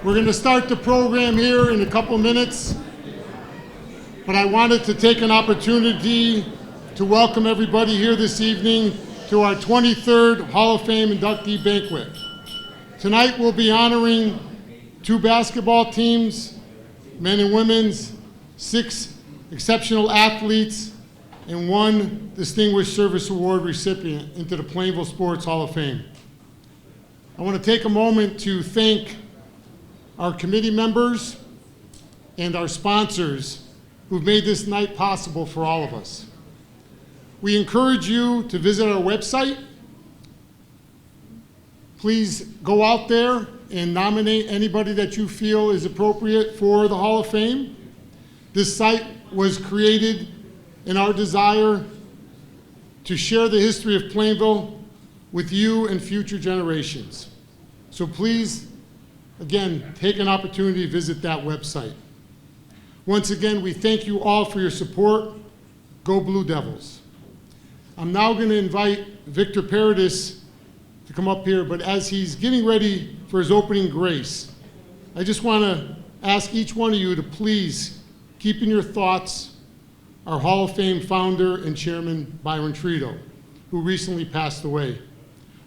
We're going to start the program here in a couple minutes, but I wanted to take an opportunity to welcome everybody here this evening to our 23rd Hall of Fame inductee banquet. Tonight we'll be honoring 2 basketball teams, men and women's, 6 exceptional athletes, and 1 Distinguished Service Award recipient into the Plainville Sports Hall of Fame. I want to take a moment to thank our committee members and our sponsors who've made this night possible for all of us. We encourage you to visit our website. Please go out there and nominate anybody that you feel is appropriate for the Hall of Fame. This site was created in our desire to share the history of Plainville with you and future generations. So please, again, take an opportunity to visit that website. Once again, we thank you all for your support. Go Blue Devils. I'm now going to invite Victor Paradis to come up here, but as he's getting ready for his opening grace, I just want to ask each one of you to please keep in your thoughts our Hall of Fame founder and chairman, Byron Trudeau, who recently passed away,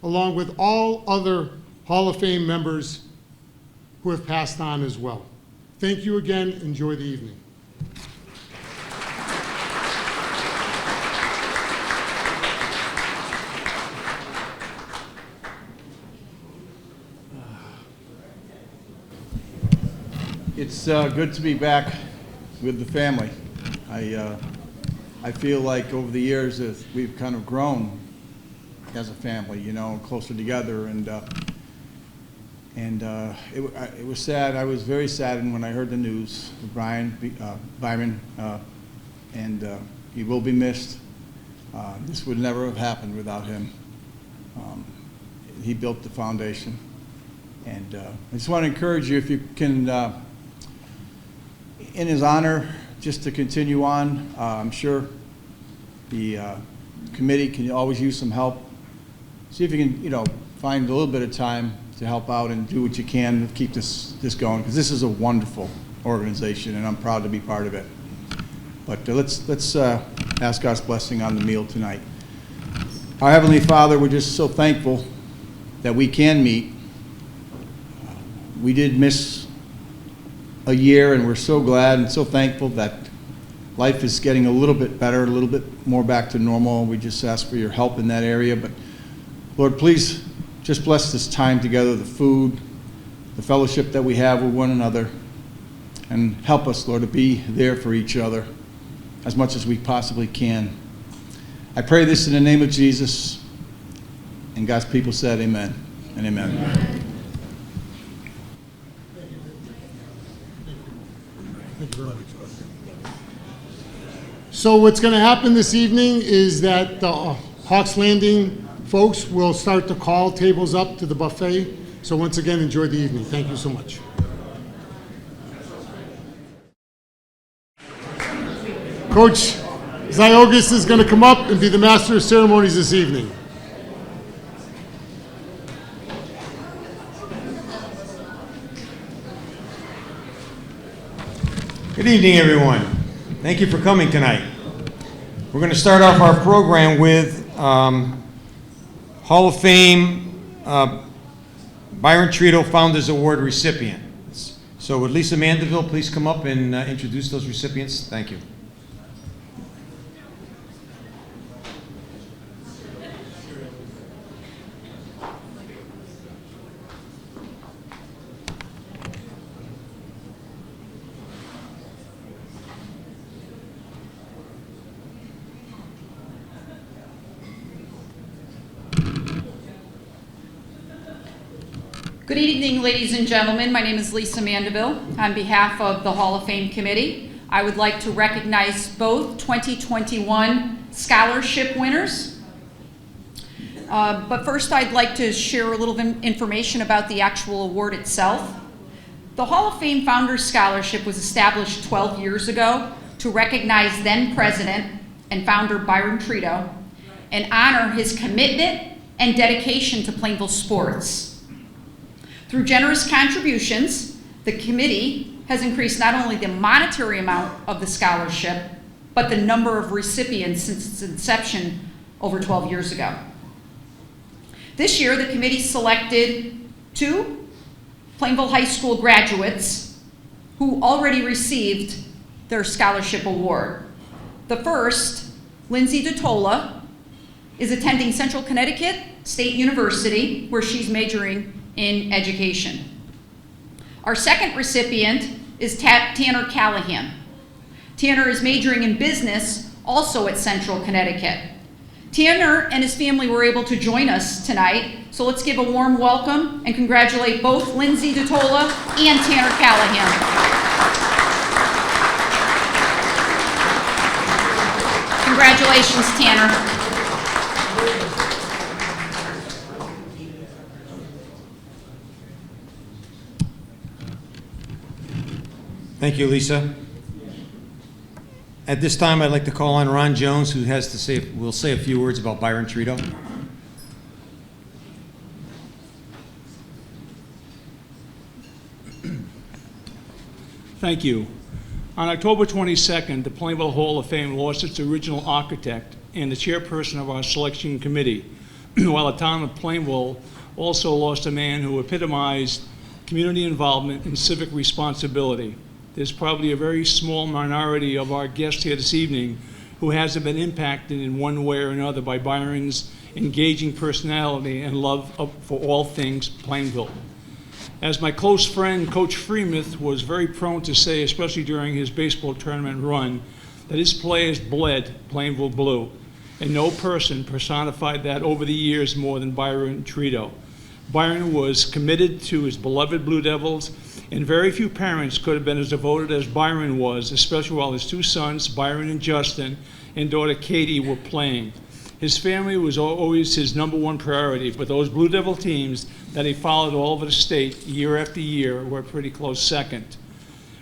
along with all other Hall of Fame members who have passed on as well. Thank you again. Enjoy the evening. It's good to be back with the family. I feel like over the years we've kind of grown as a family, you know, closer together, and it was sad. I was very saddened when I heard the news of Byron, and he will be missed. This would never have happened without him. He built the foundation, and I just want to encourage you, if you can, in his honor, just to continue on. I'm sure the committee can always use some help. See if you can, find a little bit of time to help out and do what you can to keep this going, because this is a wonderful organization, and I'm proud to be part of it. But let's ask God's blessing on the meal tonight. Our Heavenly Father, we're just so thankful that we can meet. We did miss a year, and we're so glad and so thankful that life is getting a little bit better, a little bit more back to normal. We just ask for your help in that area. But Lord, please just bless this time together, the food, the fellowship that we have with one another, and help us, Lord, to be there for each other as much as we possibly can. I pray this in the name of Jesus, and God's people said amen and amen. Thank you very much. So what's going to happen this evening is that the Hawks Landing folks will start to call tables up to the buffet. So once again, enjoy the evening. Thank you so much. Coach Ziogas is going to come up and be the master of ceremonies this evening. Good evening, everyone. Thank you for coming tonight. We're going to start off our program with Hall of Fame Byron Trudeau Founders Award recipient. So would Lisa Mandeville please come up and introduce those recipients? Thank you. Good evening, ladies and gentlemen. My name is Lisa Mandeville. On behalf of the Hall of Fame Committee, I would like to recognize both 2021 scholarship winners. But first, I'd like to share a little information about the actual award itself. The Hall of Fame Founders Scholarship was established 12 years ago to recognize then President and founder Byron Trudeau and honor his commitment and dedication to Plainville sports. Through generous contributions, The committee has increased not only the monetary amount of the scholarship, but the number of recipients since its inception over 12 years ago. This year, the committee selected 2 Plainville High School graduates who already received their scholarship award. The first, Lindsay DeTola, is attending Central Connecticut State University, where she's majoring in education. Our second recipient is Tanner Callahan. Tanner is majoring in business, also at Central Connecticut. Tanner and his family were able to join us tonight, so let's give a warm welcome and congratulate both Lindsay DeTola and Tanner Callahan. Congratulations, Tanner. Thank you, Lisa. At this time, I'd like to call on Ron Jones, who will say a few words about Byron Trudeau. Thank you. On October 22nd, the Plainville Hall of Fame lost its original architect and the chairperson of our selection committee, while the town of Plainville also lost a man who epitomized community involvement and civic responsibility. There's probably a very small minority of our guests here this evening who hasn't been impacted in one way or another by Byron's engaging personality and love for all things Plainville. As my close friend, Coach Freemuth, was very prone to say, especially during his baseball tournament run, that his players bled Plainville blue, and no person personified that over the years more than Byron Trudeau. Byron was committed to his beloved Blue Devils, and very few parents could have been as devoted as Byron was, especially while his 2 sons, Byron and Justin, and daughter Katie were playing. His family was always his #1 priority, but those Blue Devil teams that he followed all over the state year after year were a pretty close second.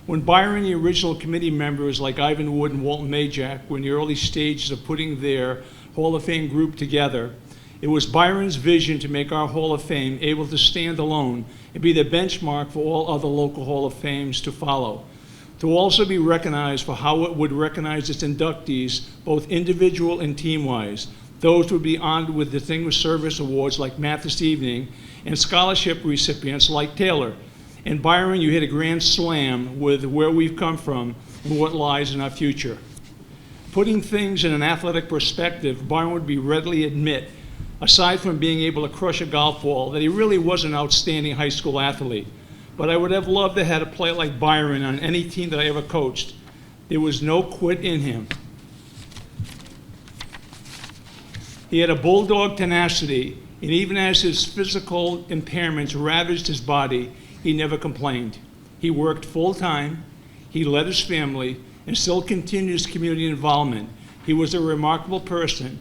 When Byron and the original committee members like Ivan Wood and Walton Majak were in the early stages of putting their Hall of Fame group together, it was Byron's vision to make our Hall of Fame able to stand alone and be the benchmark for all other local Hall of Fames to follow. To also be recognized for how it would recognize its inductees, both individual and team-wise. Those would be honored with Distinguished Service Awards like Matt this evening, and scholarship recipients like Taylor. And Byron, you hit a grand slam with where we've come from and what lies in our future. Putting things in an athletic perspective, Byron would be readily admit, aside from being able to crush a golf ball, that he really was an outstanding high school athlete. But I would have loved to have had a player like Byron on any team that I ever coached. There was no quit in him. He had a bulldog tenacity, and even as his physical impairments ravaged his body, he never complained. He worked full-time, he led his family, and still continued his community involvement. He was a remarkable person.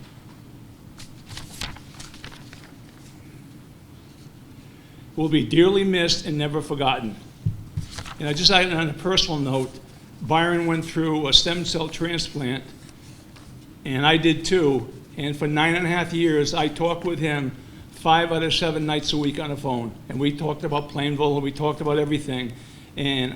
Will be dearly missed and never forgotten. And I just on a personal note, Byron went through a stem cell transplant, and I did too. And for 9.5 years, I talked with him 5 out of 7 nights a week on the phone. And we talked about Plainville, and we talked about everything. And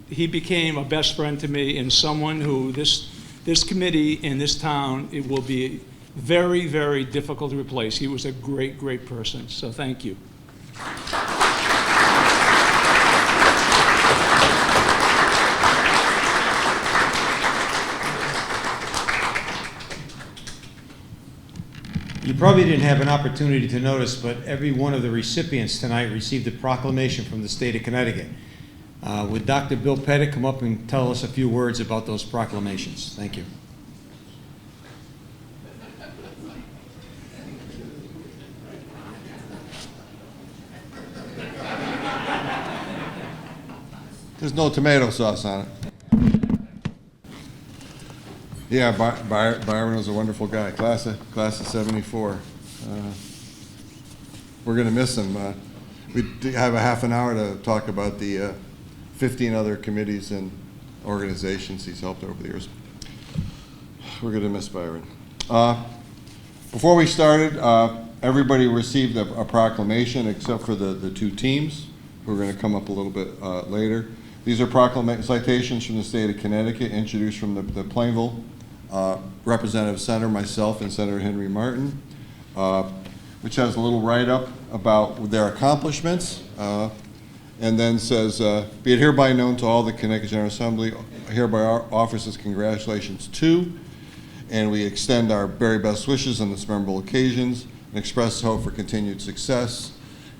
he became a best friend to me, and someone who this committee in this town, it will be very, very difficult to replace. He was a great, great person. So thank you. You probably didn't have an opportunity to notice, but every one of the recipients tonight received a proclamation from the state of Connecticut. Would Dr. Bill Pettit come up and tell us a few words about those proclamations? Thank you. There's no tomato sauce on it. Yeah, Byron was a wonderful guy. Class of '74. We're going to miss him. We have a half an hour to talk about the 15 other committees and organizations he's helped over the years. We're going to miss Byron. Before we started, everybody received a proclamation except for the 2 teams. who are going to come up a little bit later. These are proclamation citations from the state of Connecticut, introduced from the Plainville Representative Senator, myself, and Senator Henry Martin, which has a little write-up about their accomplishments, and then says, be it hereby known to all the Connecticut General Assembly, hereby offers its congratulations to, and we extend our very best wishes on this memorable occasions and express hope for continued success.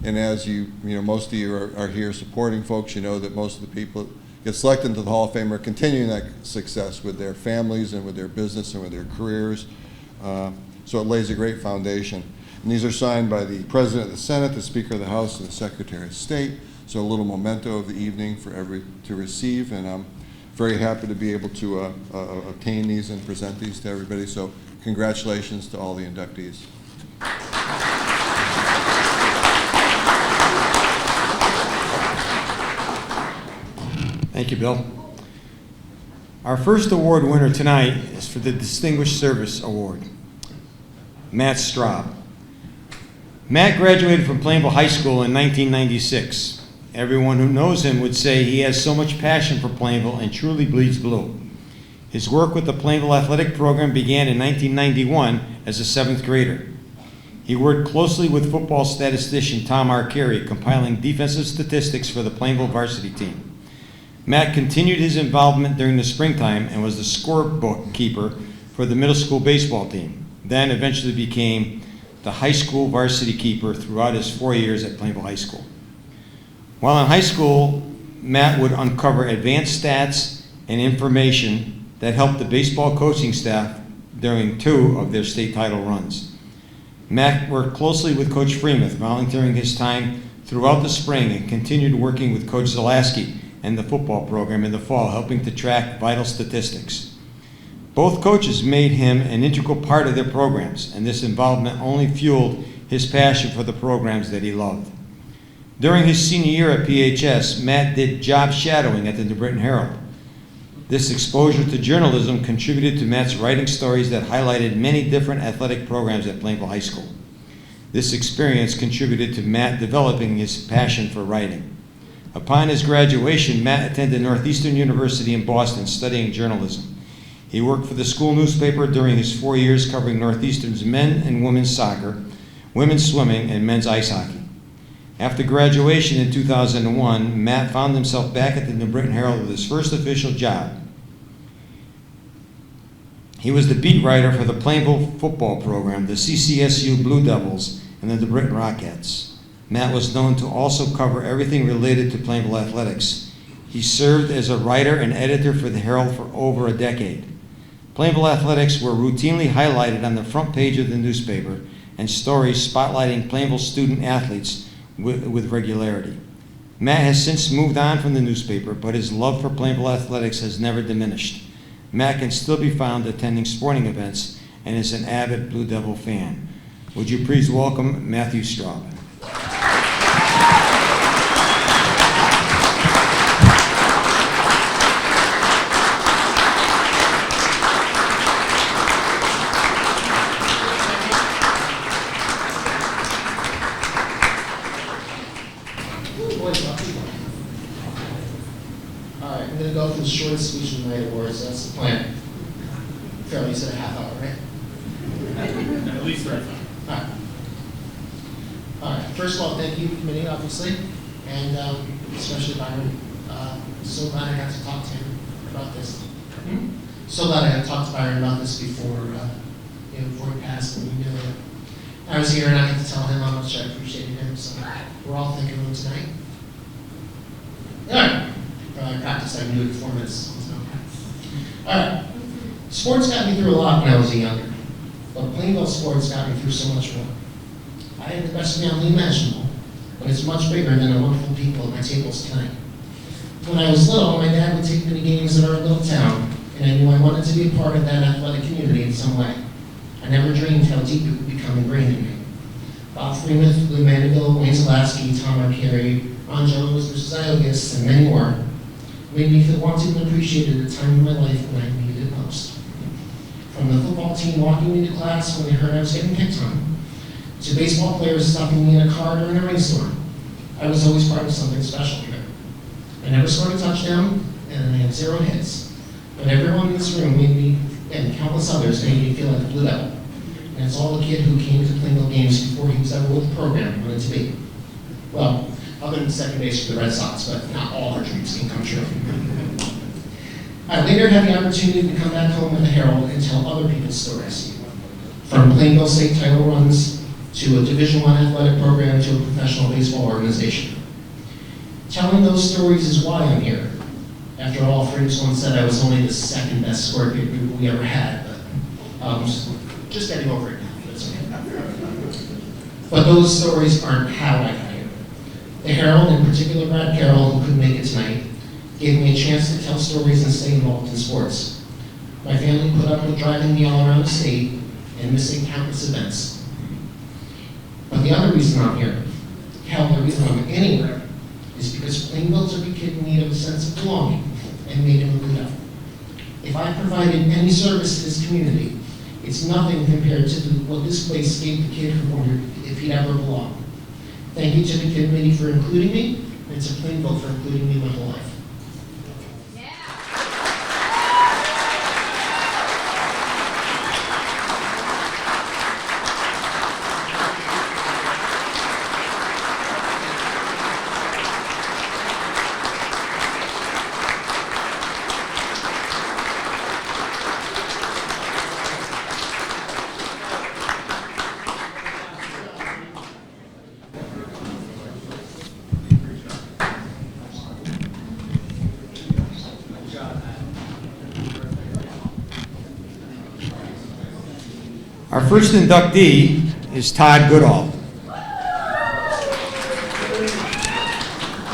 And as you know, most of you are here supporting folks, you know that most of the people that get selected into the Hall of Fame are continuing that success with their families and with their business and with their careers. So it lays a great foundation. And these are signed by the President of the Senate, the Speaker of the House, and the Secretary of State. So a little memento of the evening for to receive. And I'm very happy to be able to obtain these and present these to everybody. So congratulations to all the inductees. Thank you, Bill. Our first award winner tonight is for the Distinguished Service Award, Matt Straub. Matt graduated from Plainville High School in 1996. Everyone who knows him would say he has so much passion for Plainville and truly bleeds blue. His work with the Plainville Athletic Program began in 1991 as a 7th grader. He worked closely with football statistician Tom Arcari, compiling defensive statistics for the Plainville varsity team. Matt continued his involvement during the springtime and was the scorebook keeper for the middle school baseball team, then eventually became the high school varsity keeper throughout his 4 years at Plainville High School. While in high school, Matt would uncover advanced stats and information that helped the baseball coaching staff during 2 of their state title runs. Matt worked closely with Coach Freemuth, volunteering his time throughout the spring, and continued working with Coach Zalaski and the football program in the fall, helping to track vital statistics. Both coaches made him an integral part of their programs, and this involvement only fueled his passion for the programs that he loved. During his senior year at PHS, Matt did job shadowing at the New Britain Herald. This exposure to journalism contributed to Matt's writing stories that highlighted many different athletic programs at Plainville High School. This experience contributed to Matt developing his passion for writing. Upon his graduation, Matt attended Northeastern University in Boston studying journalism. He worked for the school newspaper during his 4 years, covering Northeastern's men and women's soccer, women's swimming, and men's ice hockey. After graduation in 2001, Matt found himself back at the New Britain Herald with his first official job. He was the beat writer for the Plainville football program, the CCSU Blue Devils, and the New Britain Rockettes. Matt was known to also cover everything related to Plainville athletics. He served as a writer and editor for the Herald for over a decade. Plainville athletics were routinely highlighted on the front page of the newspaper, and stories spotlighting Plainville student athletes with regularity. Matt has since moved on from the newspaper, but his love for Plainville athletics has never diminished. Matt can still be found attending sporting events and is an avid Blue Devil fan. Would you please welcome Matthew Straub? I'm going to go through the shortest speech of the night awards. That's the plan. Fairly, you said a half hour, right? At least 35. All right. All right. First of all, thank you, committee, obviously, and especially Byron. So glad I got to talk to him about this. So glad I got to talk to Byron about this before, before he passed. And I was here and I got to tell him how much I appreciated him. So we're all thinking of him tonight. All right. I practiced, I knew it 4 minutes. All right. Sports got me through a lot when I was younger, but Plainville sports got me through so much more. I had the best family imaginable, but it's much bigger than the wonderful people at my tables tonight. When I was little, my dad would take me to games in our little town, and I knew I wanted to be a part of that athletic community in some way. I never dreamed how deep it would become ingrained in me. Bob Freemuth, Lou Mandeville, Wayne Zalaski, Tom Arcari, Ron Jones, Mrs. Iogas, and many more made me feel wanted and appreciated at a time in my life when I needed it most. From the football team walking me to class when they heard I was getting picked on, to baseball players stopping me in a car during a rainstorm, I was always part of something special here. I never scored a touchdown, and I had 0 hits. But everyone in this room made me, and countless others, made me feel like a Blue Devil. And it's all the kid who came to Plainville games before he was ever with the program wanted to be. Well, other than second base for the Red Sox, but not all our dreams can come true. I later had the opportunity to come back home with the Herald and tell other people's stories. From Plainville state title runs, to a Division I athletic program, to a professional baseball organization. Telling those stories is why I'm here. After all, Franks once said I was only the second best scorpion we ever had, but just getting over it now, that's okay. But those stories aren't how I got here. The Herald, in particular Brad Carroll, who couldn't make it tonight, gave me a chance to tell stories and stay involved in sports. My family put up with driving me all around the state and missing countless events. But the other reason I'm here, hell, the reason I'm anywhere, is because Plainville's every kid in need of a sense of belonging and made him a Blue Devil. If I provided any service to this community, it's nothing compared to what this place gave the kid who wondered if he'd ever belong. Thank you to the committee for including me, and to Plainville for including me my whole life. Our first inductee is Todd Goodall.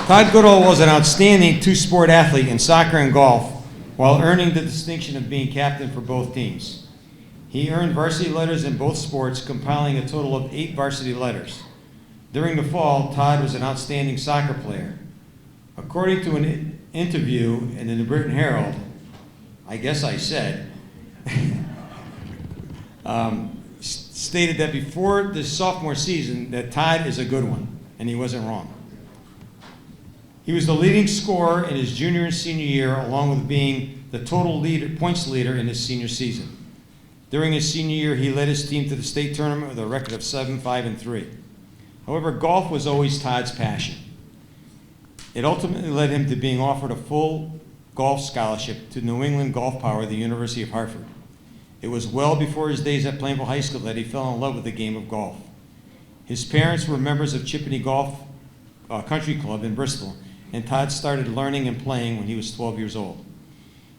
Todd Goodall was an outstanding two-sport athlete in soccer and golf, while earning the distinction of being captain for both teams. He earned varsity letters in both sports, compiling a total of 8 varsity letters. During the fall, Todd was an outstanding soccer player. According to an interview in the New Britain Herald, I guess I said, stated that before the sophomore season that Todd is a good one, and he wasn't wrong. He was the leading scorer in his junior and senior year, along with being the total points leader in his senior season. During his senior year, he led his team to the state tournament with a record of 7-5-3. However, golf was always Todd's passion. It ultimately led him to being offered a full golf scholarship to New England Golf Power, the University of Hartford. It was well before his days at Plainville High School that he fell in love with the game of golf. His parents were members of Chippeney Golf Country Club in Bristol, and Todd started learning and playing when he was 12 years old.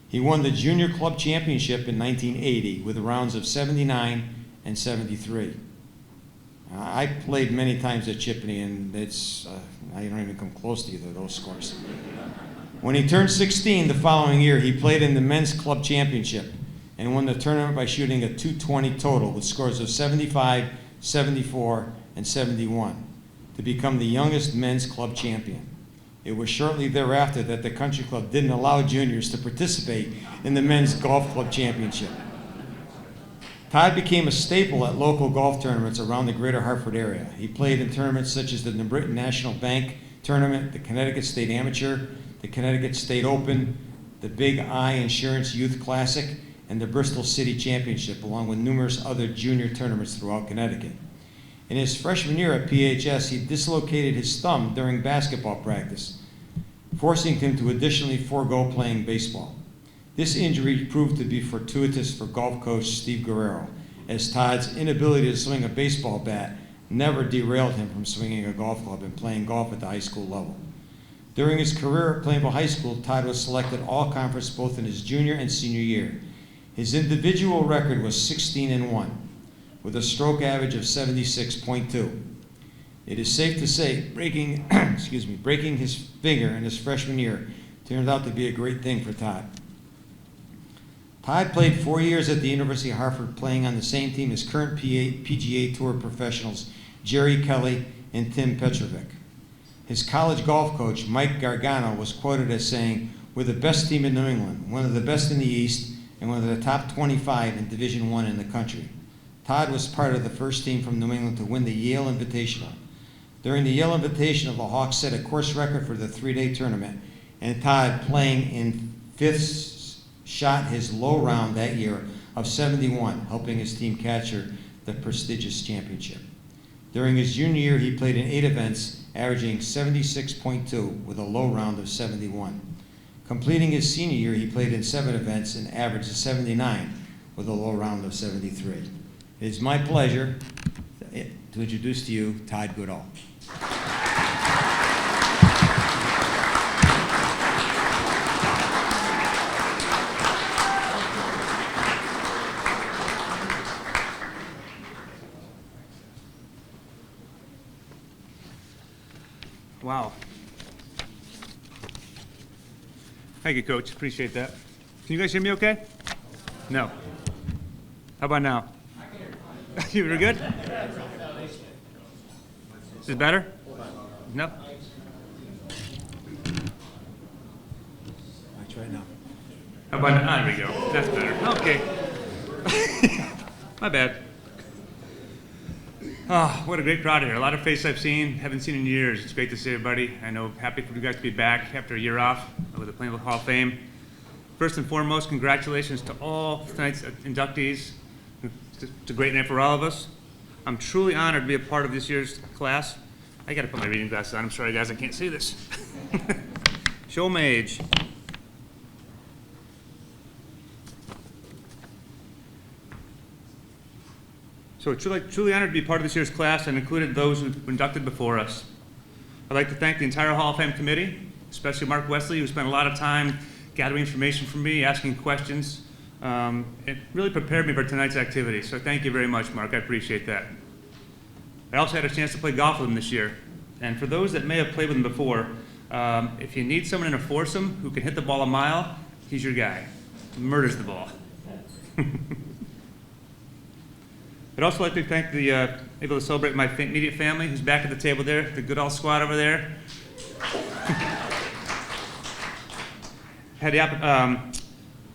He won the Junior Club Championship in 1980 with rounds of 79 and 73. I played many times at Chippeney, and I don't even come close to either of those scores. When he turned 16 the following year, he played in the Men's Club Championship and won the tournament by shooting a .220 total with scores of 75, 74, and 71 to become the youngest men's club champion. It was shortly thereafter that the country club didn't allow juniors to participate in the Men's Golf Club Championship. Todd became a staple at local golf tournaments around the greater Hartford area. He played in tournaments such as the New Britain National Bank Tournament, the Connecticut State Amateur, the Connecticut State Open, the Big I Insurance Youth Classic, and the Bristol City Championship, along with numerous other junior tournaments throughout Connecticut. In his freshman year at PHS, he dislocated his thumb during basketball practice, forcing him to additionally forego playing baseball. This injury proved to be fortuitous for golf coach Steve Guerrero, as Todd's inability to swing a baseball bat never derailed him from swinging a golf club and playing golf at the high school level. During his career at Plainville High School, Todd was selected all-conference both in his junior and senior year. His individual record was 16-1, with a stroke average of 76.2. It is safe to say breaking his finger in his freshman year turned out to be a great thing for Todd. Todd played 4 years at the University of Hartford, playing on the same team as current PGA Tour professionals Jerry Kelly and Tim Petrovic. His college golf coach, Mike Gargano, was quoted as saying, "We're the best team in New England, one of the best in the East, and one of the top 25 in Division I in the country." Todd was part of the first team from New England to win the Yale Invitational. During the Yale invitation, the Hawks set a course record for the 3-day tournament, and Todd, playing in fifth, shot his low round that year of 71, helping his team capture the prestigious championship. During his junior year, he played in 8 events, averaging 76.2 with a low round of 71. Completing his senior year, he played in 7 events and averaged a 79 with a low round of 73. It is my pleasure to introduce to you Todd Goodall. Wow. Thank you, Coach. Appreciate that. Can you guys hear me okay? No. How about now? You were good? Is it better? No? I try now. How about now? There we go. That's better. Okay. My bad. Oh, what a great crowd here. A lot of faces I've seen, haven't seen in years. It's great to see everybody. I know, happy for you guys to be back after a year off with the Plainville Hall of Fame. First and foremost, congratulations to all tonight's inductees. It's a great night for all of us. I'm truly honored to be a part of this year's class. I gotta put my reading glasses on. I'm sorry guys, I can't see this. Show 'em age. So truly honored to be part of this year's class and included those who were inducted before us. I'd like to thank the entire Hall of Fame committee, especially Mark Wesley, who spent a lot of time gathering information from me, asking questions. It really prepared me for tonight's activity, so thank you very much, Mark. I appreciate that. I also had a chance to play golf with him this year. And for those that may have played with him before, if you need someone in a foursome who can hit the ball a mile, he's your guy. He murders the ball. I'd also like to thank able to celebrate my immediate family who's back at the table there, the Goodall squad over there.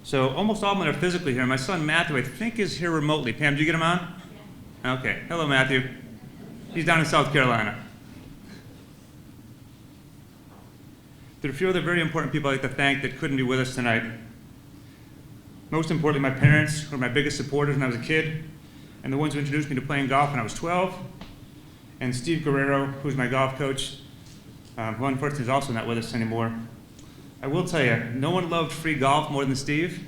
So almost all of them are physically here. My son Matthew, I think, is here remotely. Pam, did you get him on? Okay. Hello, Matthew. He's down in South Carolina. There are a few other very important people I'd like to thank that couldn't be with us tonight. Most importantly, my parents, who were my biggest supporters when I was a kid, and the ones who introduced me to playing golf when I was 12, and Steve Guerrero, who's my golf coach, who unfortunately is also not with us anymore. I will tell you, no one loved free golf more than Steve.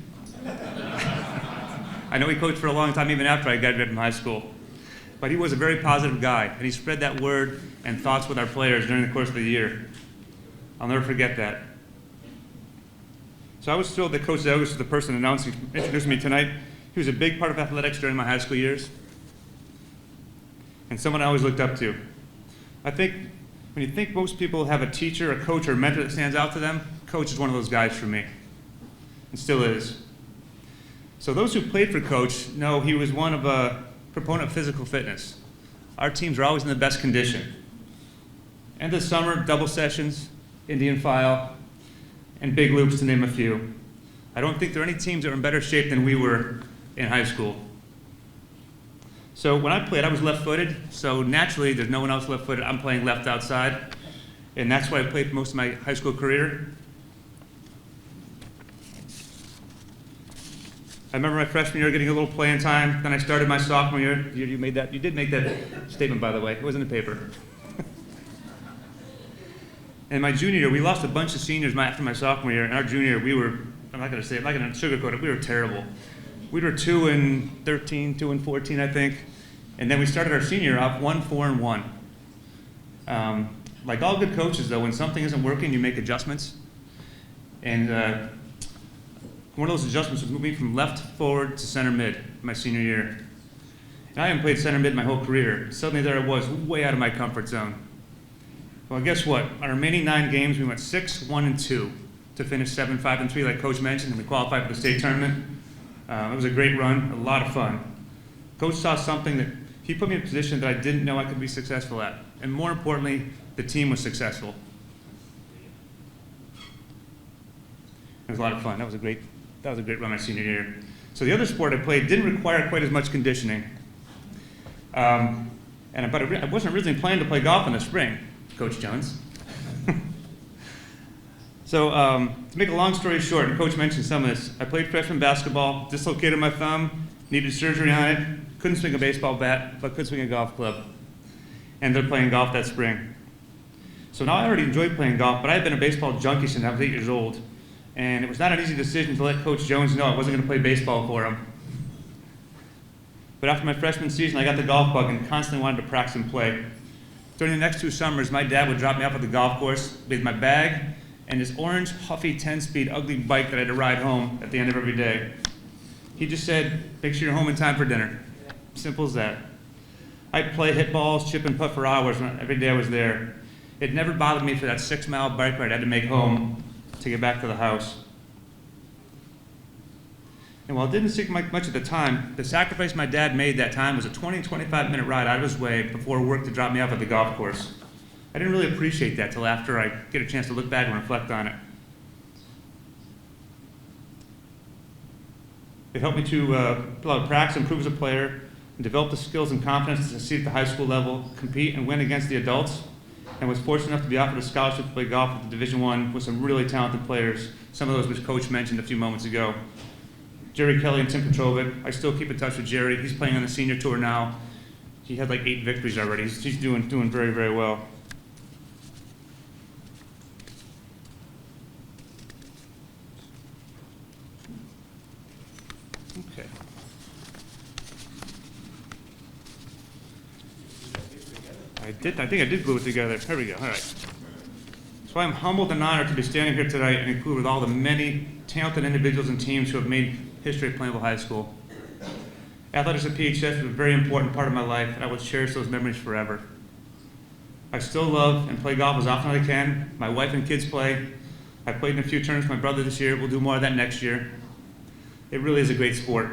I know he coached for a long time, even after I graduated from high school. But he was a very positive guy, and he spread that word and thoughts with our players during the course of the year. I'll never forget that. So I was thrilled that Coach Douglas was the person introducing me tonight. He was a big part of athletics during my high school years, and someone I always looked up to. I think when you think most people have a teacher, a coach, or a mentor that stands out to them, Coach is one of those guys for me, and still is. So those who played for Coach know he was one of a proponent of physical fitness. Our teams are always in the best condition. End of summer, double sessions, Indian file, and big loops, to name a few. I don't think there are any teams that were in better shape than we were in high school. So when I played, I was left-footed, so naturally there's no one else left-footed. I'm playing left outside, and that's why I played most of my high school career. I remember my freshman year getting a little playing time. Then I started my sophomore year. You did make that statement, by the way. It was in the paper. And my junior year, we lost a bunch of seniors after my sophomore year. And our junior year, I'm not going to say it, I'm not going to sugarcoat it, we were terrible. We were 2-13, 2-14, I think. And then we started our senior year off 1-4-1. Like all good coaches, though, when something isn't working, you make adjustments. And one of those adjustments was moving from left forward to center mid my senior year. And I haven't played center mid my whole career. Suddenly there I was, way out of my comfort zone. Well, guess what? Our remaining 9 games, we went 6-1-2 to finish 7-5-3, like Coach mentioned, and we qualified for the state tournament. It was a great run, a lot of fun. Coach saw something that he put me in a position that I didn't know I could be successful at. And more importantly, the team was successful. It was a lot of fun. That was a great run my senior year. So the other sport I played didn't require quite as much conditioning. But I wasn't originally planning to play golf in the spring, Coach Jones. So to make a long story short, and Coach mentioned some of this, I played freshman basketball, dislocated my thumb, needed surgery on it, couldn't swing a baseball bat, but could swing a golf club. And they're playing golf that spring. So now I already enjoy playing golf, but I've been a baseball junkie since I was 8 years old. And it was not an easy decision to let Coach Jones know I wasn't going to play baseball for him. But after my freshman season, I got the golf bug and constantly wanted to practice and play. During the next 2 summers, my dad would drop me off at the golf course with my bag and this orange, huffy, 10-speed, ugly bike that I had to ride home at the end of every day. He just said, make sure you're home in time for dinner. Simple as that. I'd play, hit balls, chip and putt for hours every day I was there. It never bothered me for that 6-mile bike ride I had to make home to get back to the house. And while it didn't seem like much at the time, the sacrifice my dad made that time was a 20, 25-minute ride out of his way before work to drop me off at the golf course. I didn't really appreciate that till after I get a chance to look back and reflect on it. It helped me to put a lot of practice, improve as a player, and develop the skills and confidence to succeed at the high school level, compete and win against the adults, and was fortunate enough to be offered a scholarship to play golf at the Division I with some really talented players, some of those which Coach mentioned a few moments ago. Jerry Kelly and Tim Petrovic. I still keep in touch with Jerry. He's playing on the senior tour now. He had like 8 victories already. He's doing very, very well. Okay. I think I did glue it together. There we go. All right. So I'm humbled and honored to be standing here tonight and include with all the many talented individuals and teams who have made history at Plainville High School. Athletics at PHS was a very important part of my life, and I will cherish those memories forever. I still love and play golf as often as I can. My wife and kids play. I played in a few tournaments with my brother this year. We'll do more of that next year. It really is a great sport.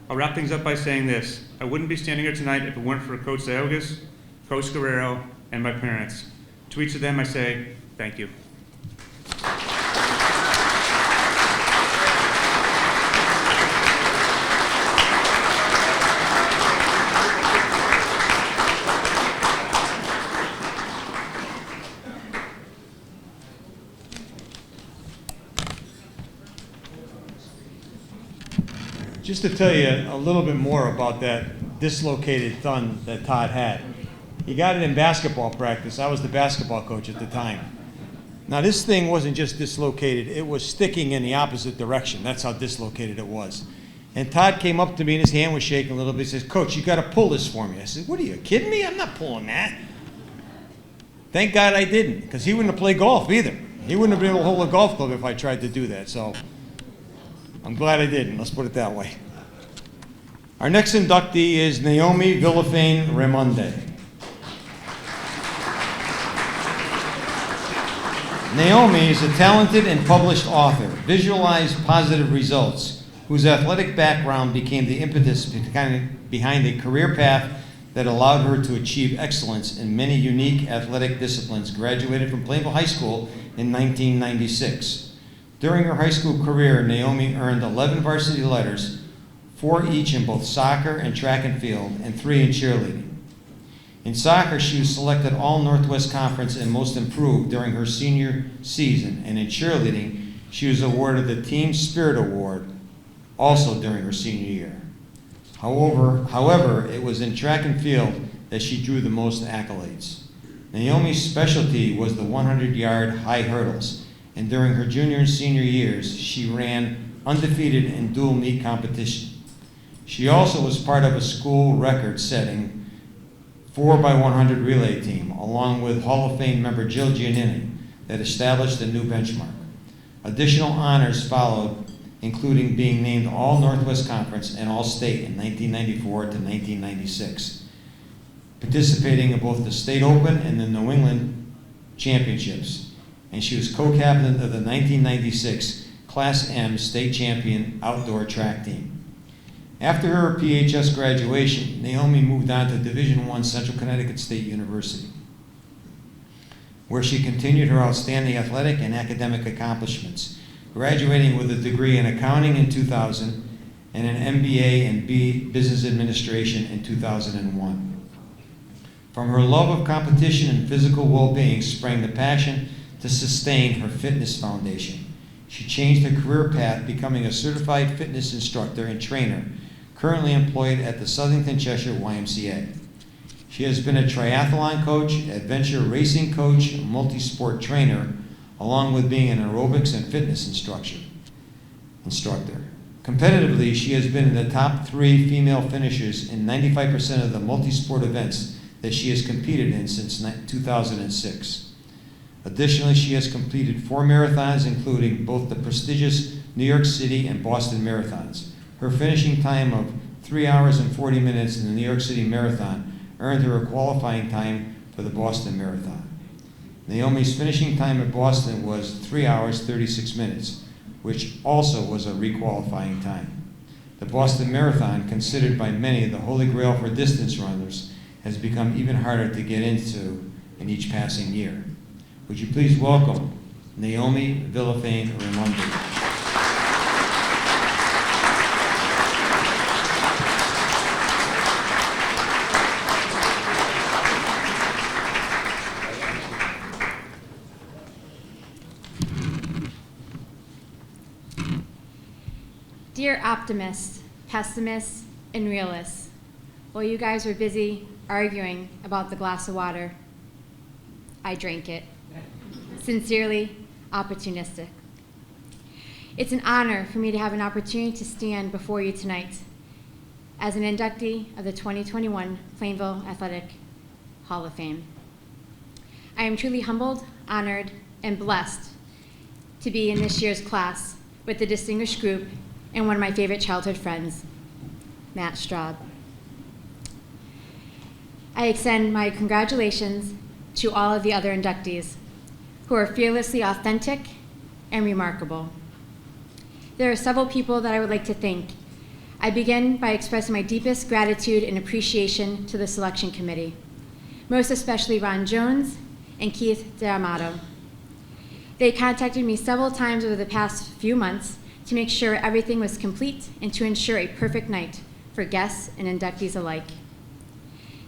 I'll wrap things up by saying this. I wouldn't be standing here tonight if it weren't for Coach Ziogas, Coach Guerrero, and my parents. To each of them I say, thank you. Just to tell you a little bit more about that dislocated thumb that Todd had. He got it in basketball practice. I was the basketball coach at the time. Now this thing wasn't just dislocated, it was sticking in the opposite direction. That's how dislocated it was. And Todd came up to me and his hand was shaking a little bit. He says, Coach, you gotta pull this for me. I said, what are you kidding me? I'm not pulling that. Thank God I didn't, because he wouldn't have played golf either. He wouldn't have been able to hold a golf club if I tried to do that. So I'm glad I didn't, let's put it that way. Our next inductee is Naomi Villafain Ramunde. Naomi is a talented and published author, visualized positive results, whose athletic background became the impetus behind a career path that allowed her to achieve excellence in many unique athletic disciplines. Graduated from Plainville High School in 1996. During her high school career, Naomi earned 11 varsity letters, 4 each in both soccer and track and field, and 3 in cheerleading. In soccer, she was selected All Northwest Conference and Most Improved during her senior season, and in cheerleading, she was awarded the Team Spirit Award also during her senior year. However, it was in track and field that she drew the most accolades. Naomi's specialty was the 100-yard high hurdles, and during her junior and senior years, she ran undefeated in dual meet competition. She also was part of a school record-setting 4x100 relay team, along with Hall of Fame member Jill Giannini, that established a new benchmark. Additional honors followed, including being named All Northwest Conference and All State in 1994 to 1996, participating in both the State Open and the New England Championships, and she was co-captain of the 1996 Class M State Champion Outdoor Track Team. After her PHS graduation, Naomi moved on to Division I Central Connecticut State University, where she continued her outstanding athletic and academic accomplishments, graduating with a degree in accounting in 2000 and an MBA in Business Administration in 2001. From her love of competition and physical well-being sprang the passion to sustain her fitness foundation. She changed her career path, becoming a certified fitness instructor and trainer, currently employed at the Southington Cheshire YMCA. She has been a triathlon coach, adventure racing coach, and multi-sport trainer, along with being an aerobics and fitness instructor. Competitively, she has been in the top 3 female finishers in 95% of the multi-sport events that she has competed in since 2006. Additionally, she has completed 4 marathons, including both the prestigious New York City and Boston marathons. Her finishing time of 3 hours and 40 minutes in the New York City Marathon earned her a qualifying time for the Boston Marathon. Naomi's finishing time at Boston was 3 hours, 36 minutes, which also was a requalifying time. The Boston Marathon, considered by many the holy grail for distance runners, has become even harder to get into in each passing year. Would you please welcome Naomi Villafain Ramunde. Dear optimists, pessimists, and realists, while you guys were busy arguing about the glass of water, I drank it. Sincerely, opportunistic. It's an honor for me to have an opportunity to stand before you tonight as an inductee of the 2021 Plainville Athletic Hall of Fame. I am truly humbled, honored, and blessed to be in this year's class with the distinguished group and one of my favorite childhood friends, Matt Straub. I extend my congratulations to all of the other inductees who are fearlessly authentic and remarkable. There are several people that I would like to thank. I begin by expressing my deepest gratitude and appreciation to the selection committee, most especially Ron Jones and Keith D'Amato. They contacted me several times over the past few months to make sure everything was complete and to ensure a perfect night for guests and inductees alike.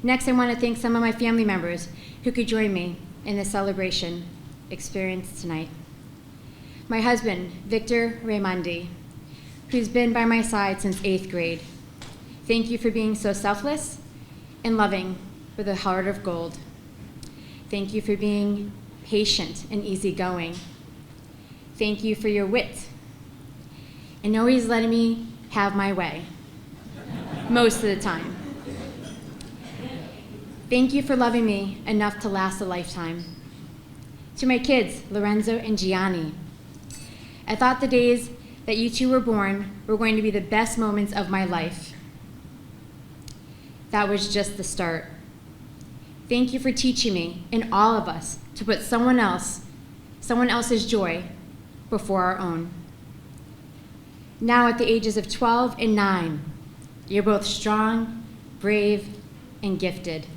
Next, I want to thank some of my family members who could join me in this celebration experience tonight. My husband, Victor Ramunde, who's been by my side since 8th grade. Thank you for being so selfless and loving with a heart of gold. Thank you for being patient and easygoing. Thank you for your wit and always letting me have my way, most of the time. Thank you for loving me enough to last a lifetime. To my kids, Lorenzo and Gianni, I thought the days that you two were born were going to be the best moments of my life. That was just the start. Thank you for teaching me and all of us to put someone else's joy before our own. Now at the ages of 12 and 9, you're both strong, brave, and gifted.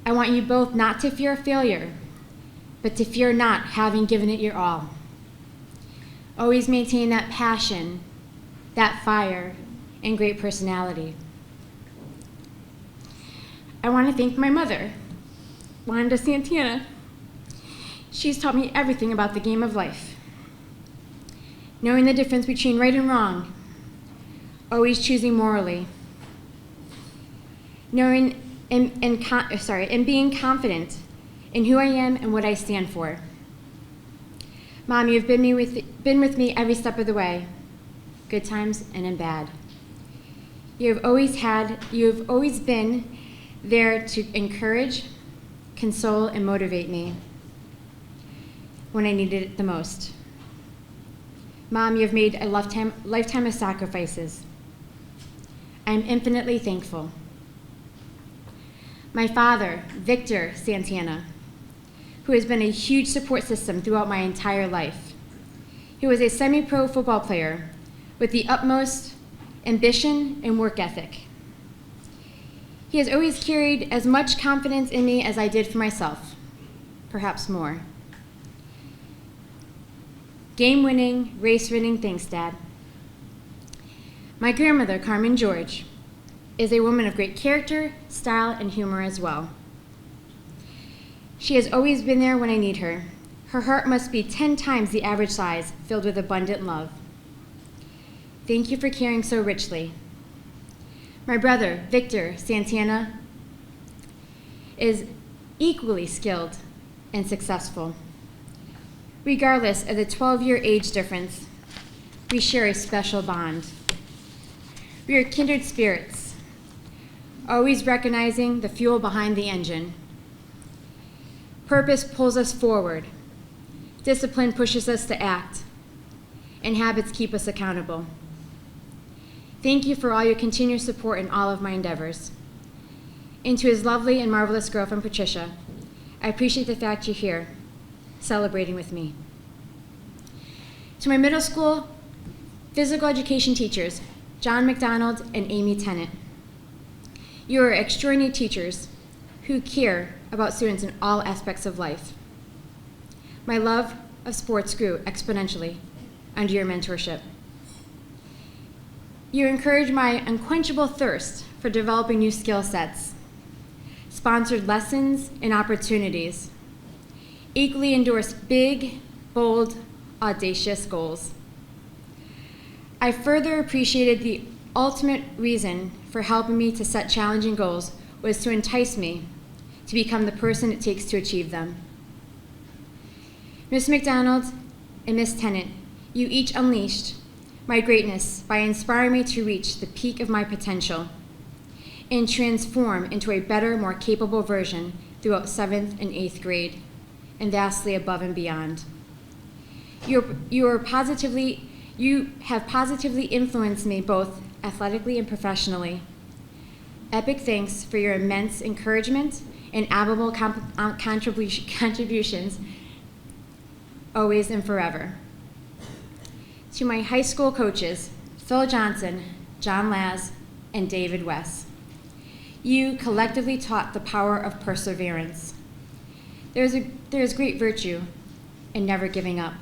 I want you both not to fear failure, but to fear not having given it your all. Always maintain that passion, that fire, and great personality. I want to thank my mother, Wanda Santana. She's taught me everything about the game of life. Knowing the difference between right and wrong, always choosing morally, knowing and being confident in who I am and what I stand for. Mom, you've been with me every step of the way, good times and in bad. You've always been there to encourage, console, and motivate me when I needed it the most. Mom, you've made a lifetime of sacrifices. I'm infinitely thankful. My father, Victor Santana, who has been a huge support system throughout my entire life. He was a semi-pro football player with the utmost ambition and work ethic. He has always carried as much confidence in me as I did for myself, perhaps more. Game-winning, race-winning, thanks, Dad. My grandmother, Carmen George, is a woman of great character, style, and humor as well. She has always been there when I need her. Her heart must be 10 times the average size, filled with abundant love. Thank you for caring so richly. My brother, Victor Santana, is equally skilled and successful. Regardless of the 12-year age difference, we share a special bond. We are kindred spirits, always recognizing the fuel behind the engine. Purpose pulls us forward. Discipline pushes us to act, and habits keep us accountable. Thank you for all your continued support in all of my endeavors. And to his lovely and marvelous girlfriend, Patricia, I appreciate the fact you're here, celebrating with me. To my middle school physical education teachers, John McDonald and Amy Tennant, you are extraordinary teachers who care about students in all aspects of life. My love of sports grew exponentially under your mentorship. You encourage my unquenchable thirst for developing new skill sets, sponsored lessons and opportunities, equally endorsed big, bold, audacious goals. I further appreciated the ultimate reason for helping me to set challenging goals was to entice me to become the person it takes to achieve them. Ms. McDonald and Ms. Tennant, you each unleashed my greatness by inspiring me to reach the peak of my potential and transform into a better, more capable version throughout 7th and 8th grade and vastly above and beyond. You have positively influenced me both athletically and professionally. Epic thanks for your immense encouragement and admirable contributions, always and forever. To my high school coaches, Phil Johnson, John Laz, and David West, you collectively taught the power of perseverance. There is great virtue in never giving up.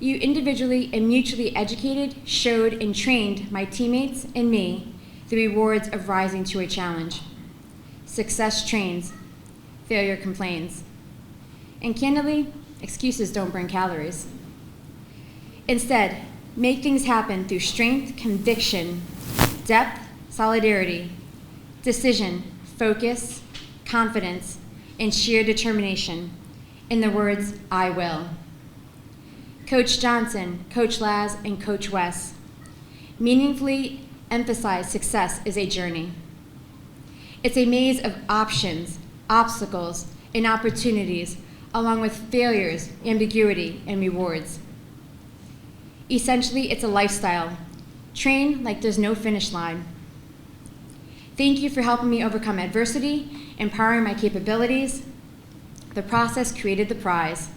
You individually and mutually educated, showed, and trained my teammates and me the rewards of rising to a challenge. Success trains, failure complains. And candidly, excuses don't burn calories. Instead, make things happen through strength, conviction, depth, solidarity, decision, focus, confidence, and sheer determination. In the words, I will. Coach Johnson, Coach Laz, and Coach West meaningfully emphasize success is a journey. It's a maze of options, obstacles, and opportunities, along with failures, ambiguity, and rewards. Essentially, it's a lifestyle. Train like there's no finish line. Thank you for helping me overcome adversity, empowering my capabilities. The process created the prize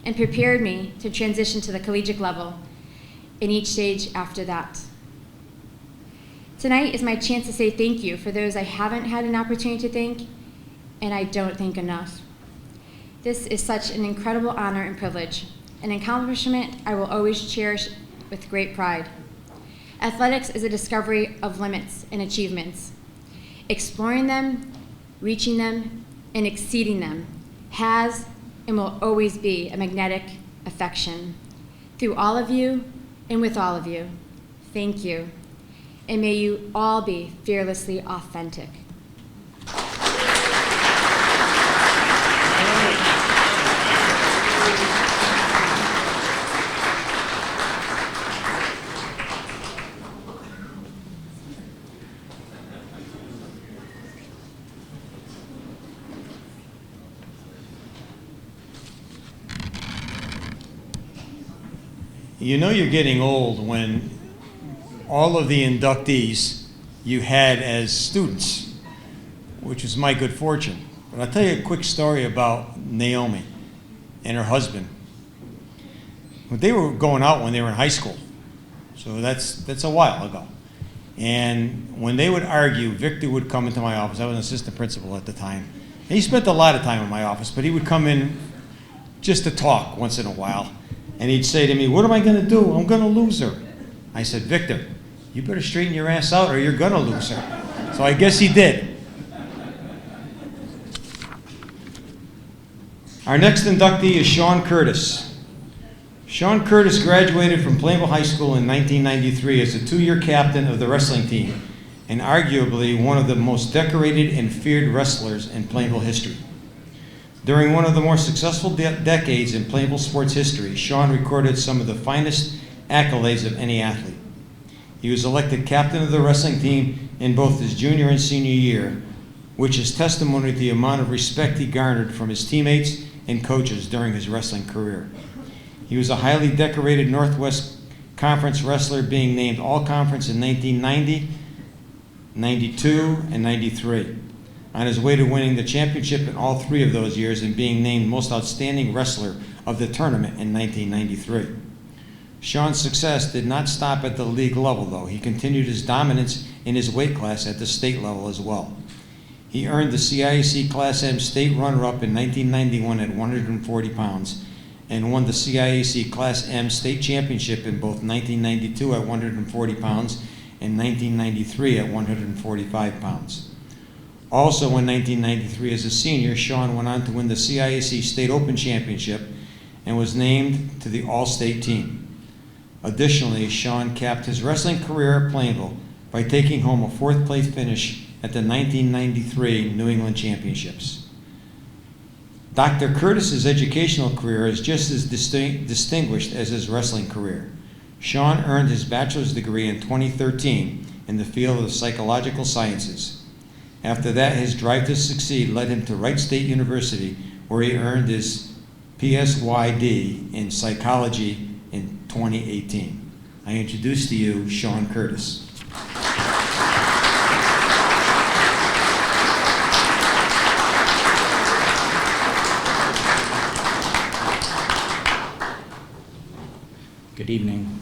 and prepared me to transition to the collegiate level in each stage after that. Tonight is my chance to say thank you for those I haven't had an opportunity to thank, and I don't think enough. This is such an incredible honor and privilege, an accomplishment I will always cherish with great pride. Athletics is a discovery of limits and achievements. Exploring them, reaching them, and exceeding them has and will always be a magnetic affection. Through all of you and with all of you, thank you. And may you all be fearlessly authentic. You know you're getting old when all of the inductees you had as students, which was my good fortune. But I'll tell you a quick story about Naomi and her husband. They were going out when they were in high school, so that's a while ago. And when they would argue, Victor would come into my office. I was an assistant principal at the time. And he spent a lot of time in my office, but he would come in just to talk once in a while. And he'd say to me, what am I going to do? I'm going to lose her. I said, Victor, you better straighten your ass out or you're gonna lose her. So I guess he did. Our next inductee is Sean Curtis. Sean Curtis graduated from Plainville High School in 1993 as a two-year captain of the wrestling team and arguably one of the most decorated and feared wrestlers in Plainville history. During one of the more successful decades in Plainville sports history, Sean recorded some of the finest accolades of any athlete. He was elected captain of the wrestling team in both his junior and senior year, which is testimony to the amount of respect he garnered from his teammates and coaches during his wrestling career. He was a highly decorated Northwest Conference wrestler, being named All-Conference in 1990, 92, and 93. On his way to winning the championship in all three of those years and being named Most Outstanding Wrestler of the tournament in 1993. Sean's success did not stop at the league level, though. He continued his dominance in his weight class at the state level as well. He earned the CIAC Class M state runner-up in 1991 at 140 pounds and won the CIAC Class M state championship in both 1992 at 140 pounds and 1993 at 145 pounds. Also in 1993 as a senior, Sean went on to win the CIAC State Open Championship and was named to the All-State team. Additionally, Sean capped his wrestling career at Plainville by taking home a fourth-place finish at the 1993 New England Championships. Dr. Curtis's educational career is just as distinguished as his wrestling career. Sean earned his bachelor's degree in 2013 in the field of psychological sciences. After that, his drive to succeed led him to Wright State University, where he earned his PSYD in psychology in 2018. I introduce to you Sean Curtis. Good evening.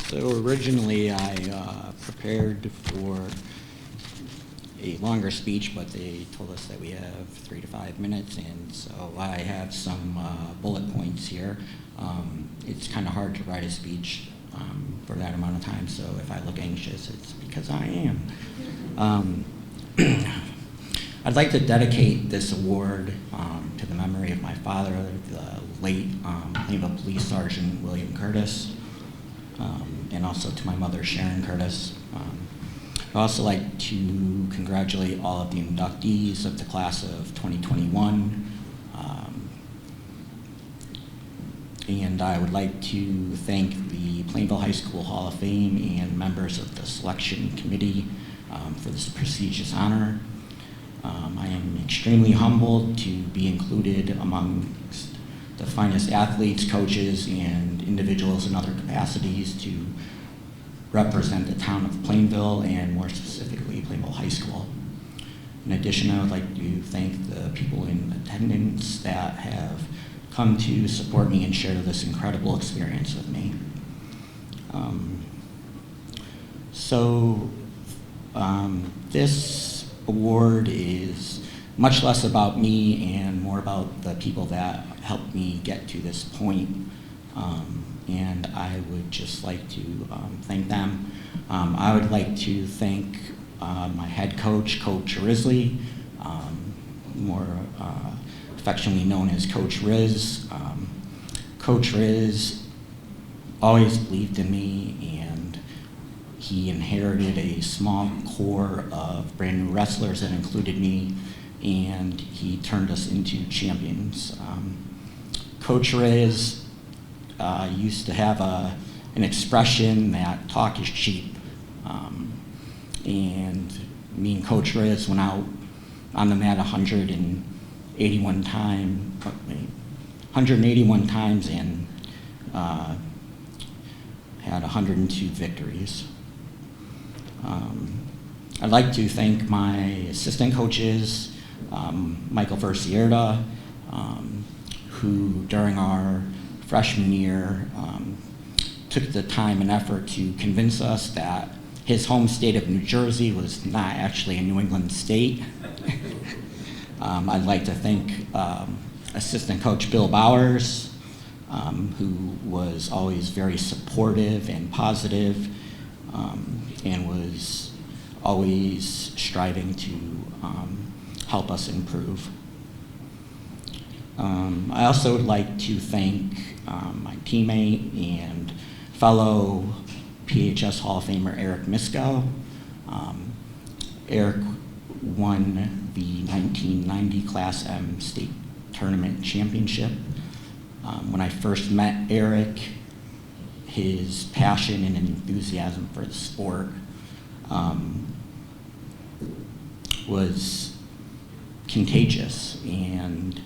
So originally I prepared for a longer speech, but they told us that we have 3 to 5 minutes, and so I have some bullet points here. It's kind of hard to write a speech for that amount of time, so if I look anxious, it's because I am. I'd like to dedicate this award to the memory of my father, the late Plainville Police Sergeant William Curtis, and also to my mother, Sharon Curtis. I'd also like to congratulate all of the inductees of the class of 2021. And I would like to thank the Plainville High School Hall of Fame and members of the selection committee for this prestigious honor. I am extremely humbled to be included amongst the finest athletes, coaches, and individuals in other capacities to represent the town of Plainville and more specifically Plainville High School. In addition, I would like to thank the people in attendance that have come to support me and share this incredible experience with me. This award is much less about me and more about the people that helped me get to this point. And I would just like to thank them. I would like to thank my head coach, Coach Risley, more affectionately known as Coach Riz. Coach Riz always believed in me, and he inherited a small core of brand new wrestlers that included me, and he turned us into champions. Coach Riz used to have an expression that talk is cheap. And me and Coach Riz went out on the mat 181 times and had 102 victories. I'd like to thank my assistant coaches, Michael Versierda, who during our freshman year took the time and effort to convince us that his home state of New Jersey was not actually a New England state. I'd like to thank assistant coach Bill Bowers, who was always very supportive and positive, and was always striving to help us improve. I also would like to thank my teammate and fellow PHS Hall of Famer Eric Misko. Eric won the 1990 Class M State Tournament Championship. When I first met Eric, his passion and enthusiasm for the sport was contagious and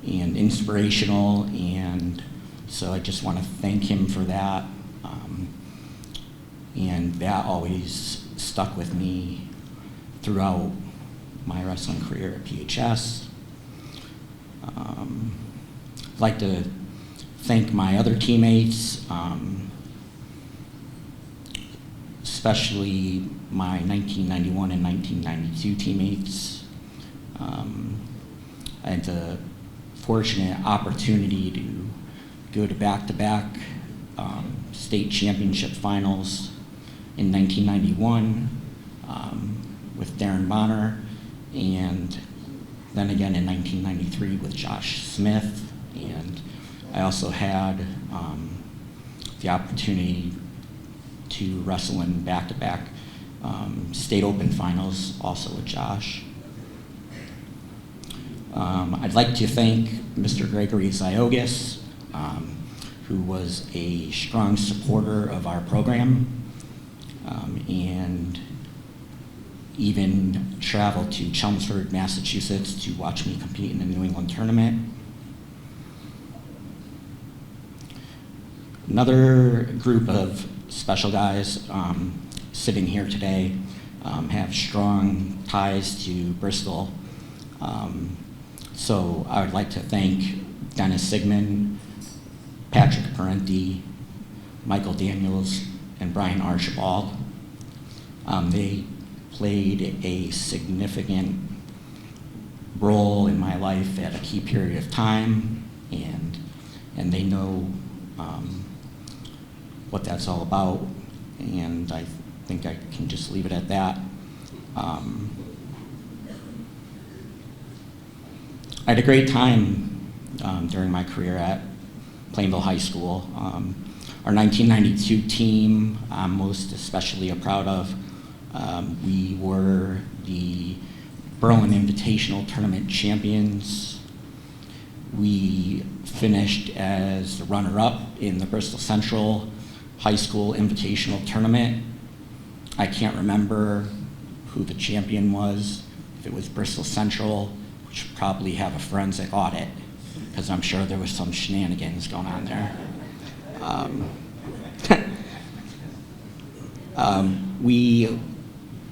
inspirational, and so I just want to thank him for that. And that always stuck with me throughout my wrestling career at PHS. I'd like to thank my other teammates, especially my 1991 and 1992 teammates. I had the fortunate opportunity to go to back-to-back state championship finals in 1991 with Darren Bonner, and then again in 1993 with Josh Smith. And I also had the opportunity to wrestle in back-to-back state open finals, also with Josh. I'd like to thank Mr. Gregory Ziogas, who was a strong supporter of our program, and even traveled to Chelmsford, Massachusetts to watch me compete in the New England tournament. Another group of special guys sitting here today have strong ties to Bristol. So I would like to thank Dennis Sigmund, Patrick Parenti, Michael Daniels, and Brian Archibald. They played a significant role in my life at a key period of time, and they know what that's all about, and I think I can just leave it at that. I had a great time during my career at Plainville High School. Our 1992 team I'm most especially proud of. We were the Berlin Invitational Tournament champions. We finished as the runner-up in the Bristol Central High School Invitational Tournament. I can't remember who the champion was. If it was Bristol Central, we should probably have a forensic audit, because I'm sure there was some shenanigans going on there. We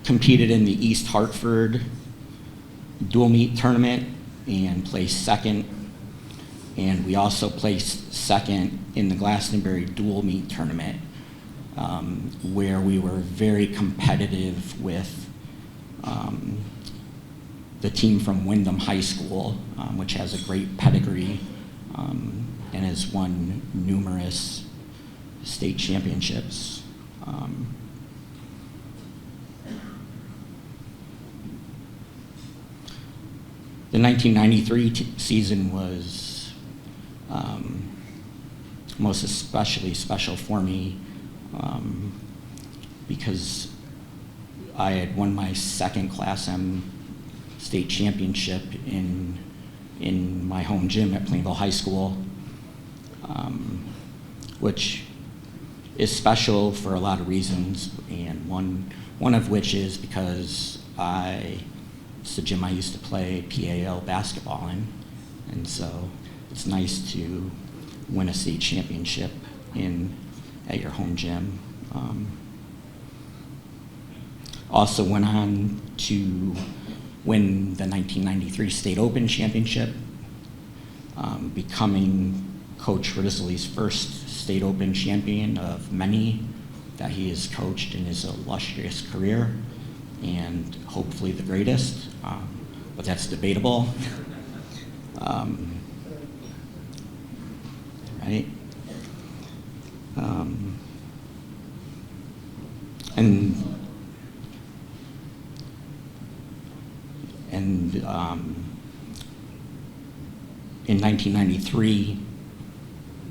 competed in the East Hartford dual meet tournament and placed second. And we also placed second in the Glastonbury dual meet tournament, where we were very competitive with the team from Wyndham High School, which has a great pedigree and has won numerous state championships. The 1993 season was most especially special for me because I had won my second Class M state championship in my home gym at Plainville High School, which is special for a lot of reasons, and one of which is because it's the gym I used to play PAL basketball in, and so it's nice to win a state championship at your home gym. Also went on to win the 1993 State Open Championship, becoming Coach Risley's first State Open champion of many that he has coached in his illustrious career, and hopefully the greatest, but that's debatable. right? And in 1993,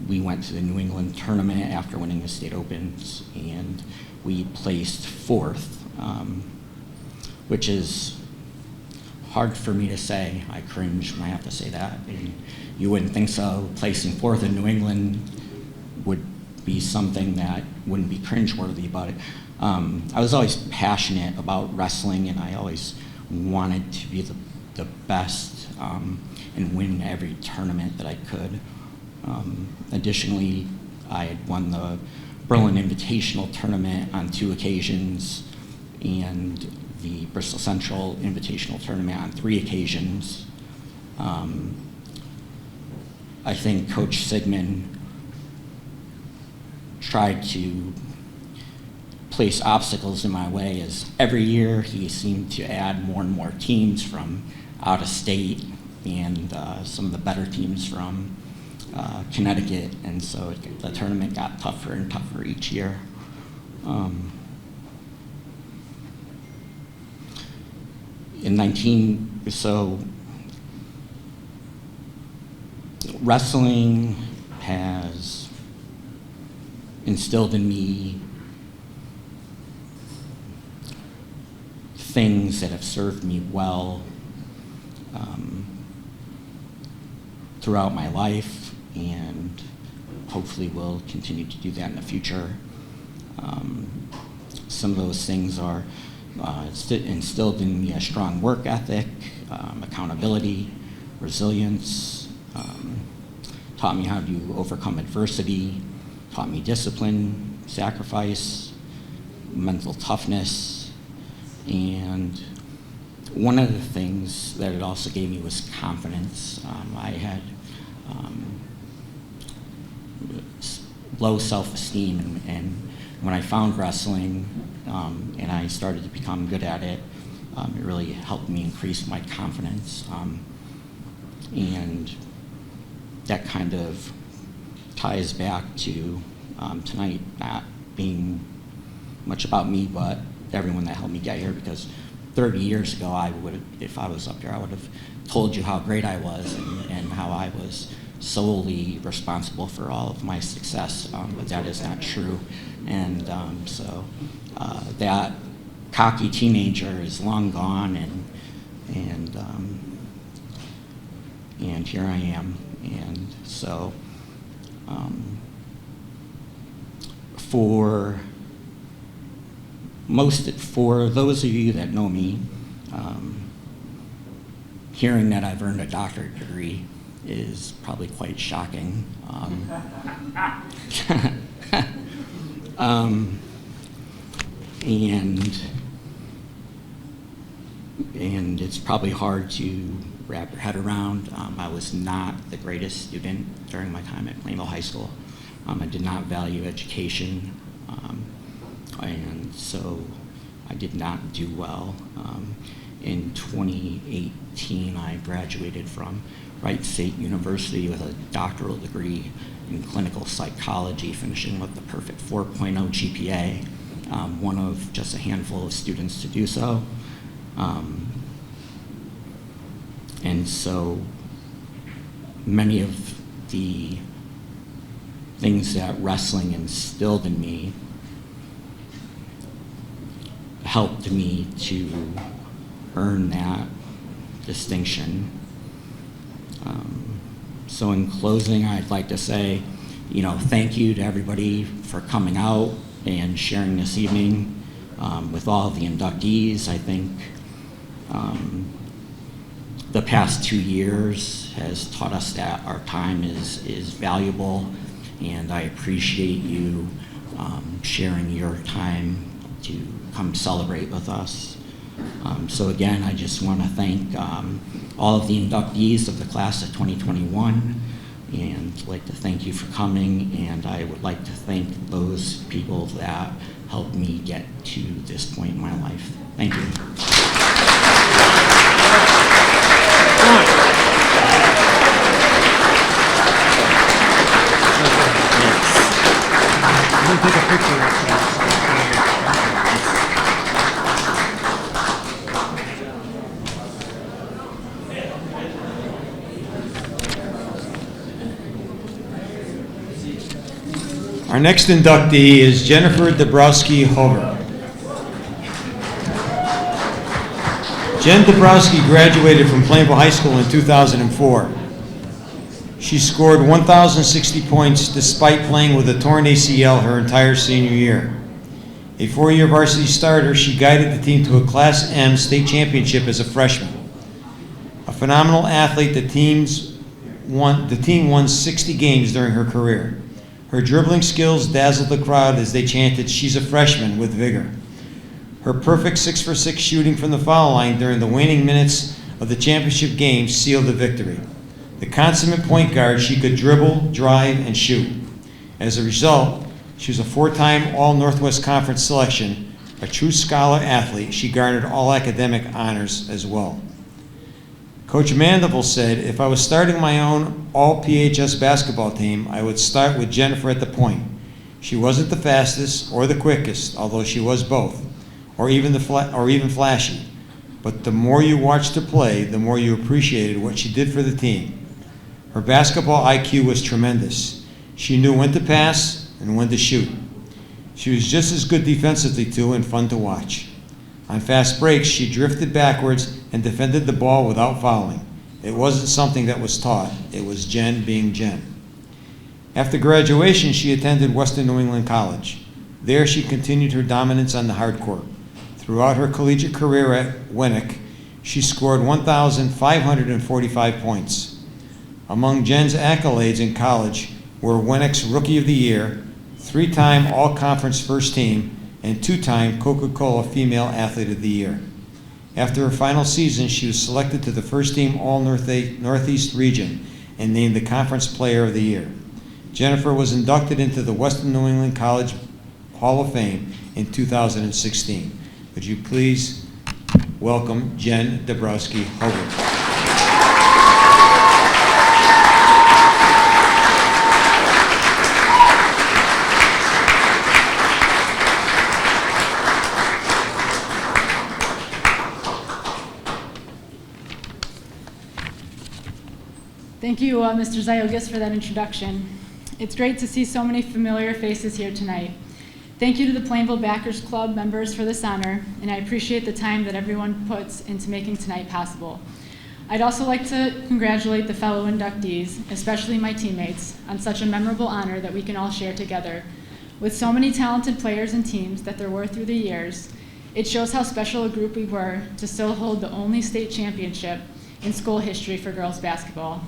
we went to the New England tournament after winning the state opens, and we placed fourth, which is hard for me to say. I cringe when I have to say that. And you wouldn't think so. Placing fourth in New England would be something that wouldn't be cringeworthy about it. I was always passionate about wrestling, and I always wanted to be the best and win every tournament that I could. Additionally, I had won the Berlin Invitational Tournament on 2 occasions and the Bristol Central Invitational Tournament on 3 occasions. I think Coach Sigmund tried to place obstacles in my way as every year he seemed to add more and more teams from out of state and some of the better teams from Connecticut, and so the tournament got tougher and tougher each year. Wrestling has instilled in me things that have served me well throughout my life, and hopefully will continue to do that in the future. Some of those things are instilled in me a strong work ethic, accountability, resilience, taught me how to overcome adversity, taught me discipline, sacrifice, mental toughness, and one of the things that it also gave me was confidence. I had low self-esteem, and when I found wrestling and I started to become good at it, it really helped me increase my confidence. And that kind of ties back to tonight not being much about me, but everyone that helped me get here, because 30 years ago, if I was up there, I would have told you how great I was and how I was solely responsible for all of my success, but that is not true. And so that cocky teenager is long gone, and here I am. And so for those of you that know me, hearing that I've earned a doctorate degree is probably quite shocking. And it's probably hard to wrap your head around. I was not the greatest student during my time at Plainville High School. I did not value education, and so I did not do well. In 2018, I graduated from Wright State University with a doctoral degree in clinical psychology, finishing with the perfect 4.0 GPA, one of just a handful of students to do so. And so many of the things that wrestling instilled in me helped me to earn that distinction. So in closing, I'd like to say, thank you to everybody for coming out and sharing this evening with all the inductees. I think the past 2 years has taught us that our time is valuable, and I appreciate you sharing your time to come celebrate with us. So again, I just want to thank all of the inductees of the class of 2021, and I'd like to thank you for coming, and I would like to thank those people that helped me get to this point in my life. Thank you. can take a picture. Our next inductee is Jennifer Debrosky Hover. Jen Debrosky graduated from Plainville High School in 2004. She scored 1,060 points despite playing with a torn ACL her entire senior year. A four-year varsity starter, she guided the team to a Class M state championship as a freshman. A phenomenal athlete, the team won 60 games during her career. Her dribbling skills dazzled the crowd as they chanted, "She's a freshman," with vigor. Her perfect 6-for-6 shooting from the foul line during the waning minutes of the championship game sealed the victory. The consummate point guard, she could dribble, drive, and shoot. As a result, she was a four-time All-Northwest Conference selection, a true scholar athlete. She garnered all academic honors as well. Coach Mandeville said, "If I was starting my own all-PHS basketball team, I would start with Jennifer at the point. She wasn't the fastest or the quickest, although she was both, or even flashy. But the more you watched her play, the more you appreciated what she did for the team. Her basketball IQ was tremendous. She knew when to pass and when to shoot. She was just as good defensively too and fun to watch. On fast breaks, she drifted backwards and defended the ball without fouling. It wasn't something that was taught. It was Jen being Jen." After graduation, she attended Western New England College. There, she continued her dominance on the hard court. Throughout her collegiate career at Winnick, she scored 1,545 points. Among Jen's accolades in college were Winnick's Rookie of the Year, 3-time All-Conference First Team, and 2-time Coca-Cola Female Athlete of the Year. After her final season, she was selected to the first-team All-Northeast Region and named the Conference Player of the Year. Jennifer was inducted into the Western New England College Hall of Fame in 2016. Would you please welcome Jen Debrosky Hover. Thank you, Mr. Ziogas, for that introduction. It's great to see so many familiar faces here tonight. Thank you to the Plainville Backers Club members for this honor, and I appreciate the time that everyone puts into making tonight possible. I'd also like to congratulate the fellow inductees, especially my teammates, on such a memorable honor that we can all share together. With so many talented players and teams that there were through the years, it shows how special a group we were to still hold the only state championship in school history for girls basketball.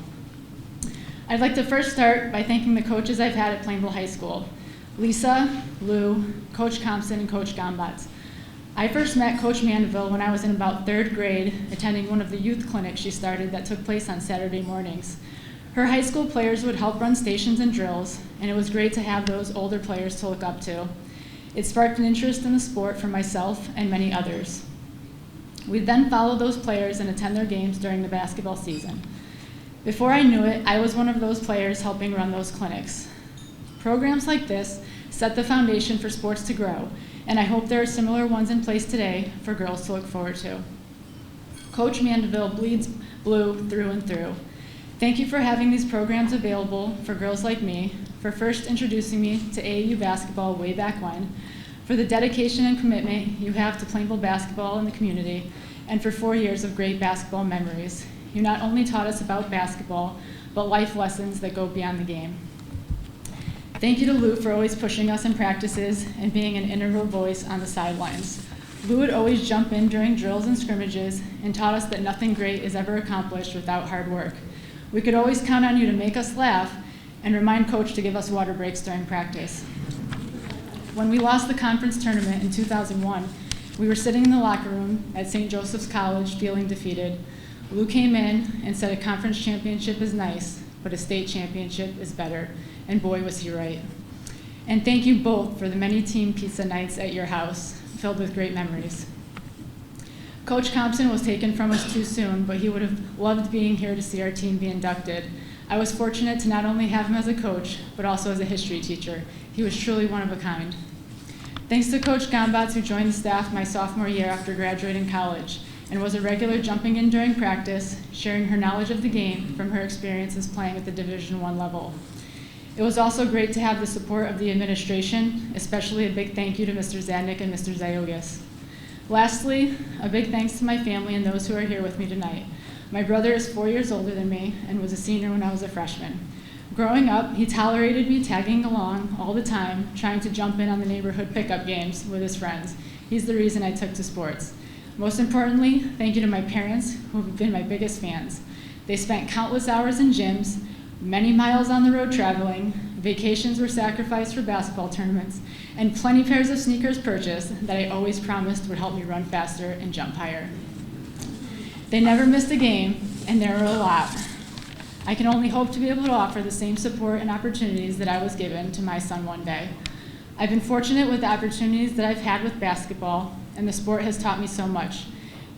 I'd like to first start by thanking the coaches I've had at Plainville High School: Lisa, Lou, Coach Compson, and Coach Gombatz. I first met Coach Mandeville when I was in about 3rd grade, attending one of the youth clinics she started that took place on Saturday mornings. Her high school players would help run stations and drills, and it was great to have those older players to look up to. It sparked an interest in the sport for myself and many others. We'd then follow those players and attend their games during the basketball season. Before I knew it, I was one of those players helping run those clinics. Programs like this set the foundation for sports to grow, and I hope there are similar ones in place today for girls to look forward to. Coach Mandeville bleeds blue through and through. Thank you for having these programs available for girls like me, for first introducing me to AAU basketball way back when, for the dedication and commitment you have to Plainville basketball and the community, and for 4 years of great basketball memories. You not only taught us about basketball, but life lessons that go beyond the game. Thank you to Lou for always pushing us in practices and being an integral voice on the sidelines. Lou would always jump in during drills and scrimmages and taught us that nothing great is ever accomplished without hard work. We could always count on you to make us laugh and remind Coach to give us water breaks during practice. When we lost the conference tournament in 2001, we were sitting in the locker room at St. Joseph's College feeling defeated. Lou came in and said a conference championship is nice, but a state championship is better. And boy, was he right. And thank you both for the many team pizza nights at your house, filled with great memories. Coach Compson was taken from us too soon, but he would have loved being here to see our team be inducted. I was fortunate to not only have him as a coach, but also as a history teacher. He was truly one of a kind. Thanks to Coach Gombatz, who joined the staff my sophomore year after graduating college, and was a regular jumping in during practice, sharing her knowledge of the game from her experiences playing at the Division I level. It was also great to have the support of the administration, especially a big thank you to Mr. Zadnik and Mr. Zayogis. Lastly, a big thanks to my family and those who are here with me tonight. My brother is 4 years older than me and was a senior when I was a freshman. Growing up, he tolerated me tagging along all the time, trying to jump in on the neighborhood pickup games with his friends. He's the reason I took to sports. Most importantly, thank you to my parents, who have been my biggest fans. They spent countless hours in gyms, many miles on the road traveling, vacations were sacrificed for basketball tournaments, and plenty pairs of sneakers purchased that I always promised would help me run faster and jump higher. They never missed a game, and there were a lot. I can only hope to be able to offer the same support and opportunities that I was given to my son one day. I've been fortunate with the opportunities that I've had with basketball, and the sport has taught me so much.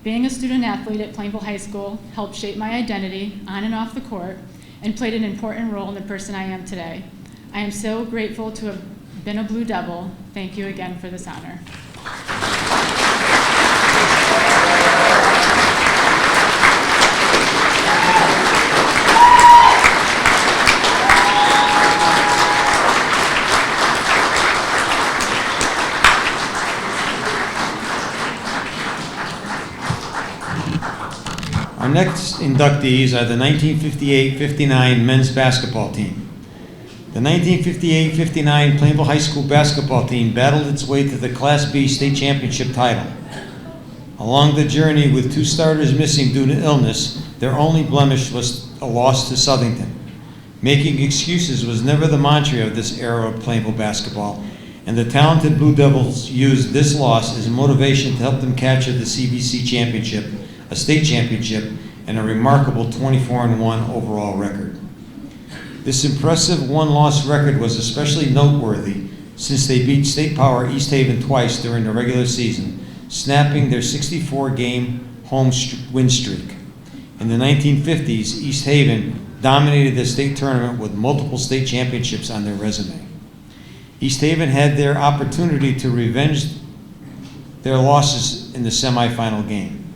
Being a student athlete at Plainville High School helped shape my identity on and off the court and played an important role in the person I am today. I am so grateful to have been a Blue Devil. Thank you again for this honor. Our next inductees are the 1958-59 men's basketball team. The 1958-59 Plainville High School basketball team battled its way to the Class B state championship title. Along the journey, with 2 starters missing due to illness, their only blemish was a loss to Southington. Making excuses was never the mantra of this era of Plainville basketball, and the talented Blue Devils used this loss as motivation to help them capture the CBC championship, a state championship, and a remarkable 24-1 overall record. This impressive one-loss record was especially noteworthy since they beat State Power East Haven twice during the regular season, snapping their 64-game home win streak. In the 1950s, East Haven dominated the state tournament with multiple state championships on their resume. East Haven had their opportunity to revenge their losses in the semifinal game.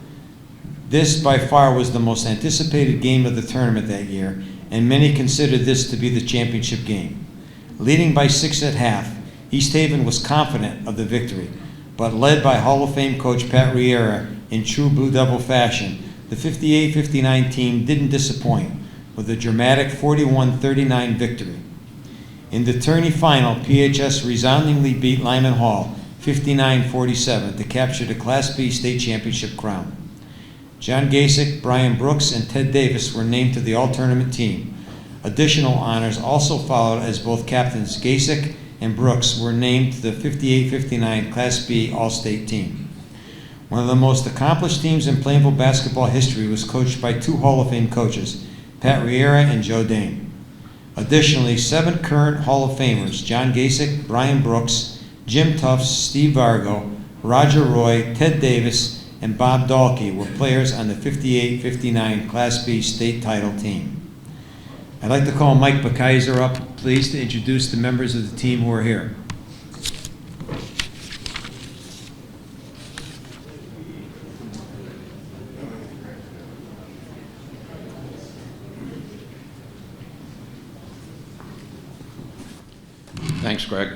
This, by far, was the most anticipated game of the tournament that year, and many considered this to be the championship game. Leading by 6 at half, East Haven was confident of the victory, but led by Hall of Fame coach Pat Riera in true Blue Devil fashion, the 58-59 team didn't disappoint with a dramatic 41-39 victory. In the tourney final, PHS resoundingly beat Lyman Hall 59-47 to capture the Class B state championship crown. John Gasick, Brian Brooks, and Ted Davis were named to the all-tournament team. Additional honors also followed as both captains Gasick and Brooks were named to the 58-59 Class B all-state team. One of the most accomplished teams in Plainville basketball history was coached by 2 Hall of Fame coaches, Pat Riera and Joe Dane. Additionally, 7 current Hall of Famers, John Gasick, Brian Brooks, Jim Tufts, Steve Vargo, Roger Roy, Ted Davis, and Bob Dahlke were players on the 58-59 Class B state title team. I'd like to call Mike Bekaiser up, please, to introduce the members of the team who are here. Thanks, Greg.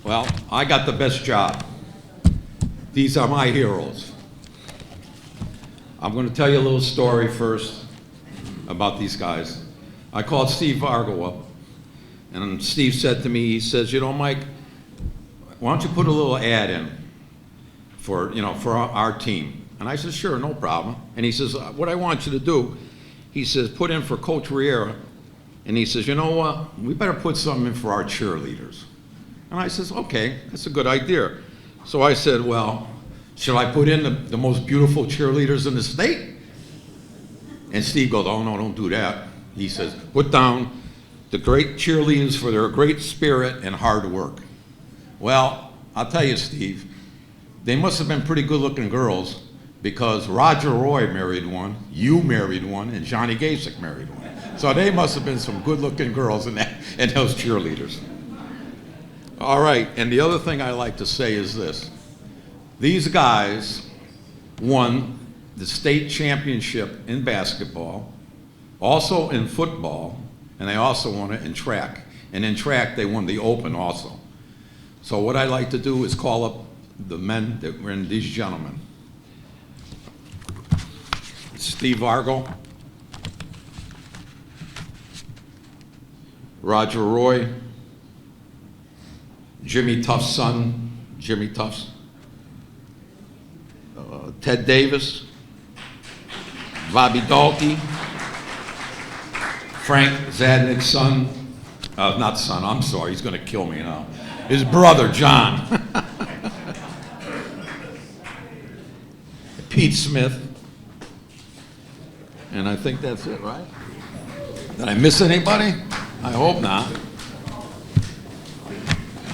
Well, I got the best job. These are my heroes. I'm going to tell you a little story first about these guys. I called Steve Vargo up, and Steve said to me, he says, you know, Mike, why don't you put a little ad in for our team? And I said, sure, no problem. And he says, what I want you to do, he says, put in for Coach Riera. And he says, you know what, we better put something in for our cheerleaders. And I says, okay, that's a good idea. So I said, well, should I put in the most beautiful cheerleaders in the state? And Steve goes, oh, no, don't do that. He says, put down the great cheerleaders for their great spirit and hard work. Well, I'll tell you, Steve, they must have been pretty good-looking girls, because Roger Roy married one, you married one, and Johnny Gasick married one. So they must have been some good-looking girls in those cheerleaders. All right, and the other thing I like to say is this. These guys won the state championship in basketball, also in football, and they also won it in track. And in track, they won the Open also. So what I like to do is call up the men that were in these gentlemen. Steve Argo, Roger Roy, Jimmy Tuff's son, Jimmy Tuff's, Ted Davis, Bobby Dalkey, Frank Zadnik's son, not son, I'm sorry, he's gonna kill me now. His brother, John. Pete Smith. And I think that's it, right? Did I miss anybody? I hope not.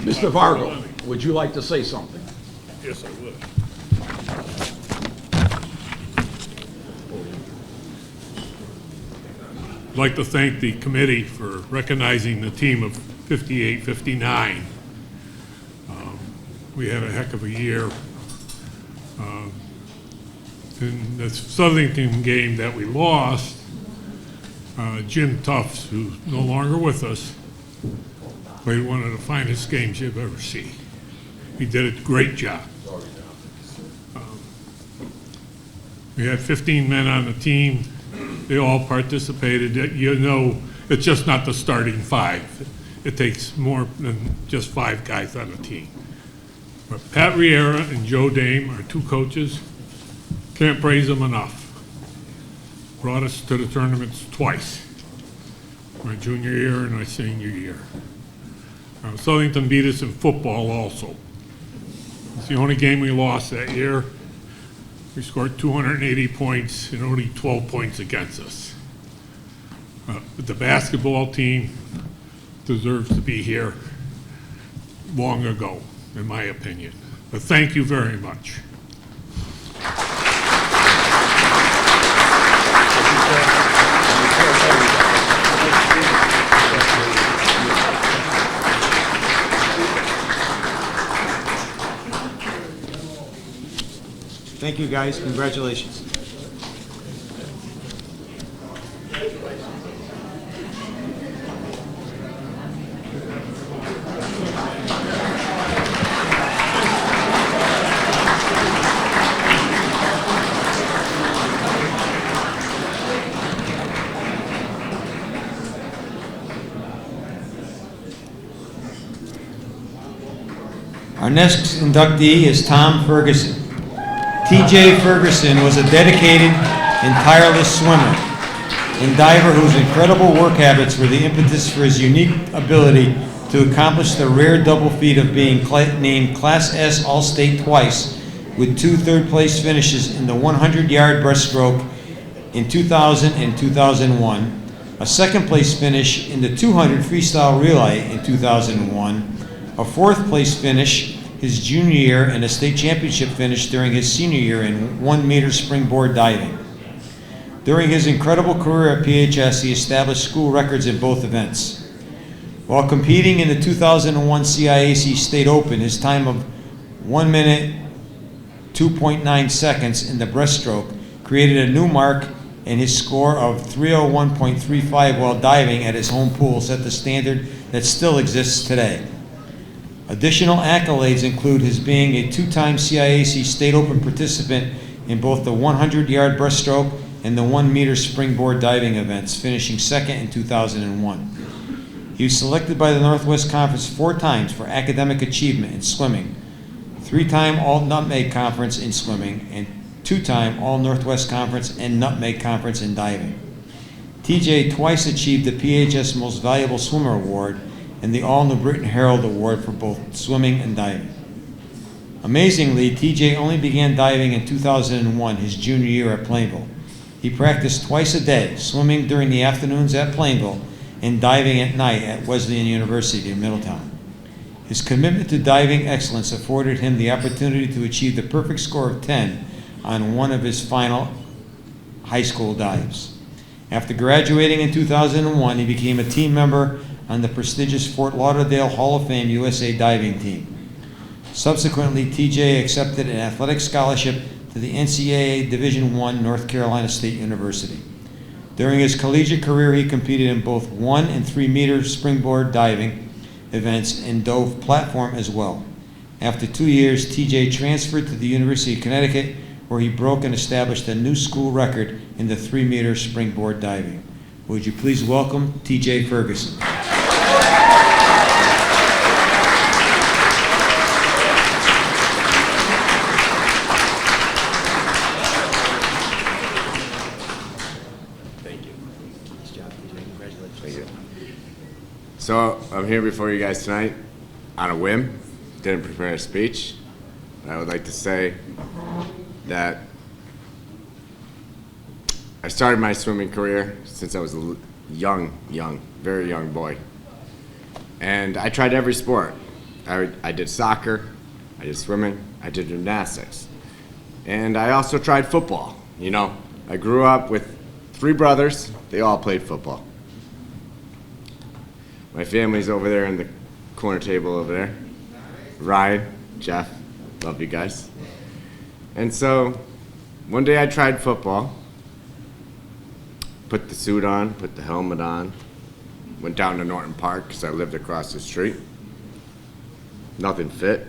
Mr. Vargo, would you like to say something? Yes, I would. I'd like to thank the committee for recognizing the team of 58-59. We had a heck of a year. In the Southington game that we lost, Jim Tufts, who's no longer with us, played one of the finest games you've ever seen. He did a great job. We had 15 men on the team. They all participated. You know, it's just not the starting five. It takes more than just 5 guys on the team. But Pat Riera and Joe Dame, our 2 coaches, can't praise them enough. Brought us to the tournaments twice, my junior year and my senior year. Southington beat us in football also. It's the only game we lost that year. We scored 280 points and only 12 points against us. But the basketball team deserves to be here long ago, in my opinion. But thank you very much. Thank you, guys. Congratulations. Our next inductee is Tom Ferguson. T.J. Ferguson was a dedicated and tireless swimmer and diver whose incredible work habits were the impetus for his unique ability to accomplish the rare double feat of being named Class S All-State twice, with 2 third-place finishes in the 100-yard breaststroke in 2000 and 2001, a second-place finish in the 200 freestyle relay in 2001, a 4th-place finish his junior year, and a state championship finish during his senior year in 1-meter springboard diving. During his incredible career at PHS, he established school records in both events. While competing in the 2001 CIAC State Open, his time of 1 minute, 2.9 seconds in the breaststroke created a new mark, and his score of 301.35 while diving at his home pool set the standard that still exists today. Additional accolades include his being a 2-time CIAC State Open participant in both the 100-yard breaststroke and the 1-meter springboard diving events, finishing 2nd in 2001. He was selected by the Northwest Conference 4 times for academic achievement in swimming, 3-time All-Nutmeg Conference in swimming, and 2-time All-Northwest Conference and Nutmeg Conference in diving. TJ twice achieved the PHS Most Valuable Swimmer Award and the All New Britain Herald Award for both swimming and diving. Amazingly, TJ only began diving in 2001, his junior year at Plainville. He practiced twice a day, swimming during the afternoons at Plainville and diving at night at Wesleyan University in Middletown. His commitment to diving excellence afforded him the opportunity to achieve the perfect score of 10 on one of his final high school dives. After graduating in 2001, he became a team member on the prestigious Fort Lauderdale Hall of Fame USA diving team. Subsequently, TJ accepted an athletic scholarship to the NCAA Division I North Carolina State University. During his collegiate career, he competed in both 1 and 3 meter springboard diving events and dove platform as well. After 2 years, TJ transferred to the University of Connecticut, where he broke and established a new school record in the 3 meter springboard diving. Would you please welcome TJ Ferguson. So I'm here before you guys tonight on a whim. Didn't prepare a speech. I would like to say that I started my swimming career since I was a very young boy. And I tried every sport. I did soccer, I did swimming, I did gymnastics. And I also tried football. You know, I grew up with 3 brothers. They all played football. My family's over there in the corner table over there. Ryan, Jeff, love you guys. And so, one day I tried football. Put the suit on, put the helmet on. Went down to Norton Park because I lived across the street. Nothing fit.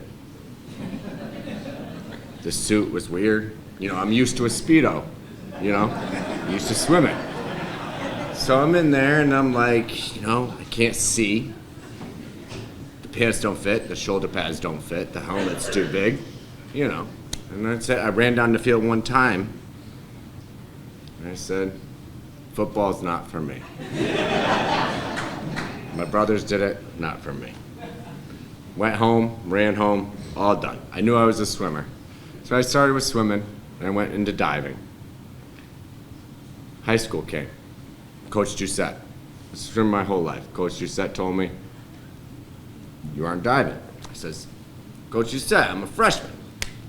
The suit was weird. You know, I'm used to a Speedo, you know, used to swimming. So I'm in there and I'm like, you know, I can't see. The pants don't fit, the shoulder pads don't fit, the helmet's too big, you know. And that's it. I ran down the field one time and I said, football's not for me. My brothers did it, not for me. Went home, ran home, all done. I knew I was a swimmer. So I started with swimming and I went into diving. High school came. Coach Doucette. I've swum my whole life. Coach Doucette told me, you aren't diving. I says, Coach Doucette, I'm a freshman.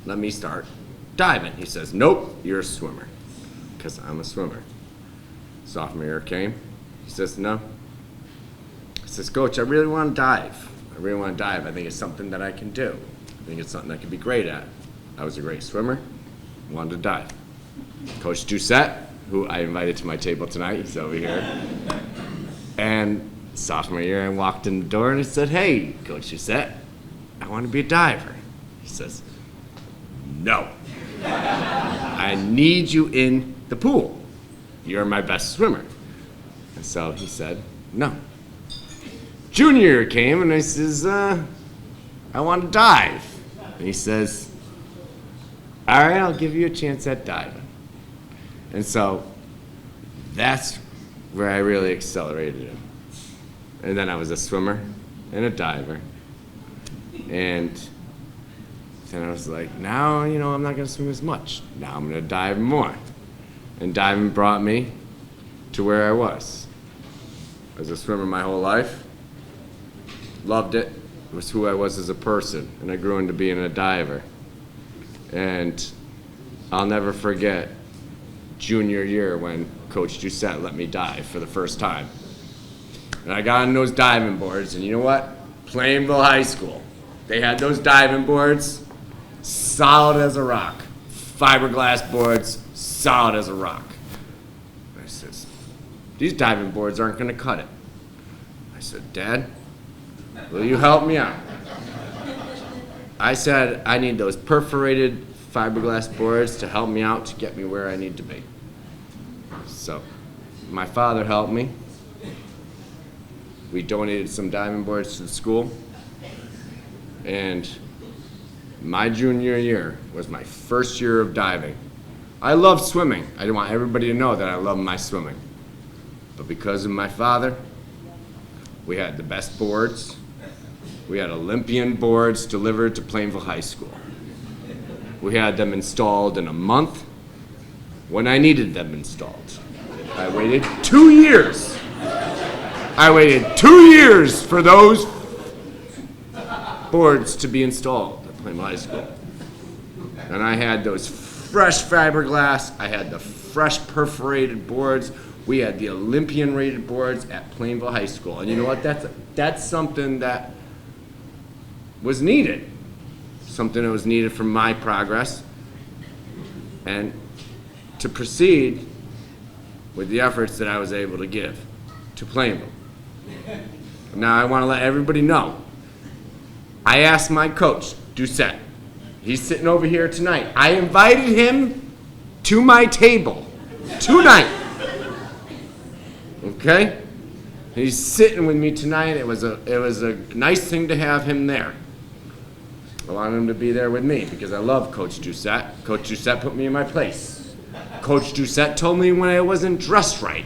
Let me start diving. He says, nope, you're a swimmer. Because I'm a swimmer. Sophomore year came. He says, no. I says, Coach, I really want to dive. I really want to dive. I think it's something that I can do. I think it's something I can be great at. I was a great swimmer. Wanted to dive. Coach Doucette, who I invited to my table tonight, he's over here. And sophomore year, I walked in the door and I said, hey, Coach Doucette, I want to be a diver. He says, no. I need you in the pool. You're my best swimmer. And so he said, no. Junior year came and I says, I want to dive. And he says, all right, I'll give you a chance at diving. And so that's where I really accelerated it. And then I was a swimmer and a diver. And then I was like, now, you know, I'm not going to swim as much. Now I'm going to dive more. And diving brought me to where I was. I was a swimmer my whole life. Loved it. It was who I was as a person. And I grew into being a diver. And I'll never forget junior year when Coach Doucette let me dive for the first time. And I got on those diving boards, and you know what? Plainville High School. They had those diving boards, solid as a rock. Fiberglass boards, solid as a rock. And I says, these diving boards aren't gonna cut it. I said, Dad, will you help me out? I said, I need those perforated fiberglass boards to help me out to get me where I need to be. So my father helped me. We donated some diving boards to the school. And my junior year was my first year of diving. I love swimming. I want everybody to know that I love my swimming. But because of my father, we had the best boards. We had Olympian boards delivered to Plainville High School. We had them installed in a month when I needed them installed. I waited 2 years. I waited 2 years for those boards to be installed at Plainville High School. And I had those fresh fiberglass, I had the fresh perforated boards We had the Olympian-rated boards at Plainville High School. And you know what? That's something that was needed. Something that was needed for my progress. And to proceed with the efforts that I was able to give to Plainville. Now I want to let everybody know, I asked my coach, Doucette, he's sitting over here tonight. I invited him to my table tonight. Okay? He's sitting with me tonight. It was a nice thing to have him there. I wanted him to be there with me because I love Coach Doucette. Coach Doucette put me in my place. Coach Doucette told me when I wasn't dressed right.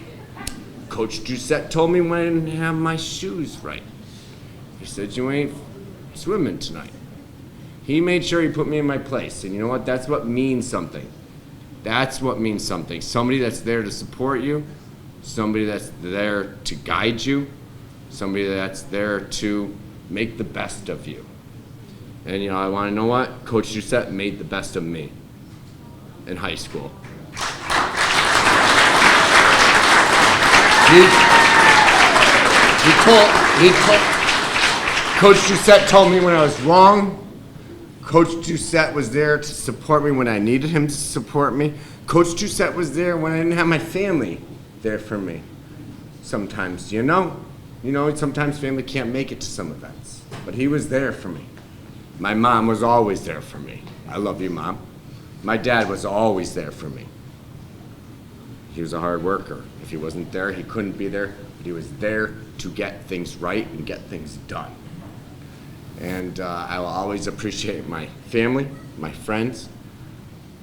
Coach Doucette told me when I didn't have my shoes right. He said, you ain't swimming tonight. He made sure he put me in my place. And you know what? That's what means something. That's what means something. Somebody that's there to support you. Somebody that's there to guide you. Somebody that's there to make the best of you. And you know, I want to know what? Coach Doucette made the best of me in high school. Coach Doucette told me when I was wrong. Coach Doucette was there to support me when I needed him to support me. Coach Doucette was there when I didn't have my family there for me. Sometimes, you know, sometimes family can't make it to some events, but he was there for me. My mom was always there for me. I love you, Mom. My dad was always there for me. He was a hard worker. If he wasn't there, he couldn't be there, but he was there to get things right and get things done. And I will always appreciate my family, my friends,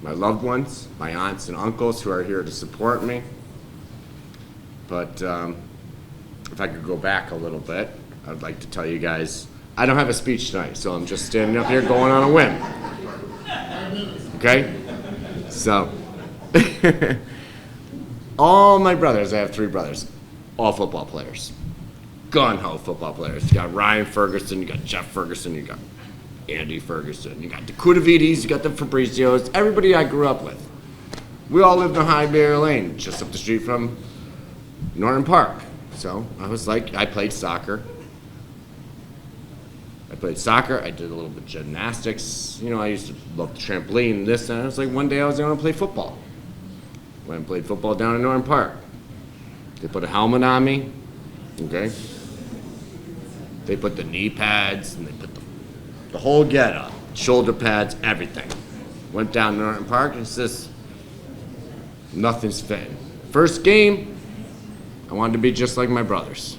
my loved ones, my aunts and uncles who are here to support me. But if I could go back a little bit, I'd like to tell you guys, I don't have a speech tonight, so I'm just standing up here going on a whim. Okay? So, all my brothers, I have 3 brothers, all football players. Gun-ho football players. You got Ryan Ferguson, you got Jeff Ferguson, you got Andy Ferguson, you got the Cudavides, you got the Fabricios, everybody I grew up with. We all lived on High Barrier Lane, just up the street from Norton Park. So I played soccer. I did a little bit of gymnastics. You know, I used to love the trampoline, this, and I was like, one day I was going to play football. Went and played football down in Norton Park. They put a helmet on me, okay? They put the knee pads, and they put the whole get-up, shoulder pads, everything. Went down to Norton Park, and it says, nothing's fitting. First game, I wanted to be just like my brothers.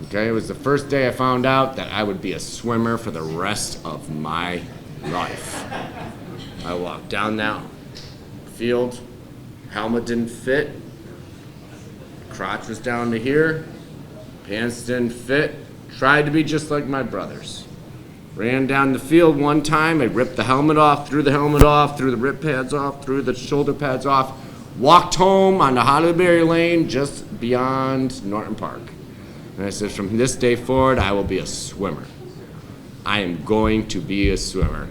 Okay, it was the first day I found out that I would be a swimmer for the rest of my life. I walked down that field, helmet didn't fit, crotch was down to here, pants didn't fit, tried to be just like my brothers. Ran down the field one time, I ripped the helmet off, threw the rib pads off, threw the shoulder pads off, walked home on the Holly Berry Lane just beyond Norton Park. And I said, from this day forward, I will be a swimmer. I am going to be a swimmer.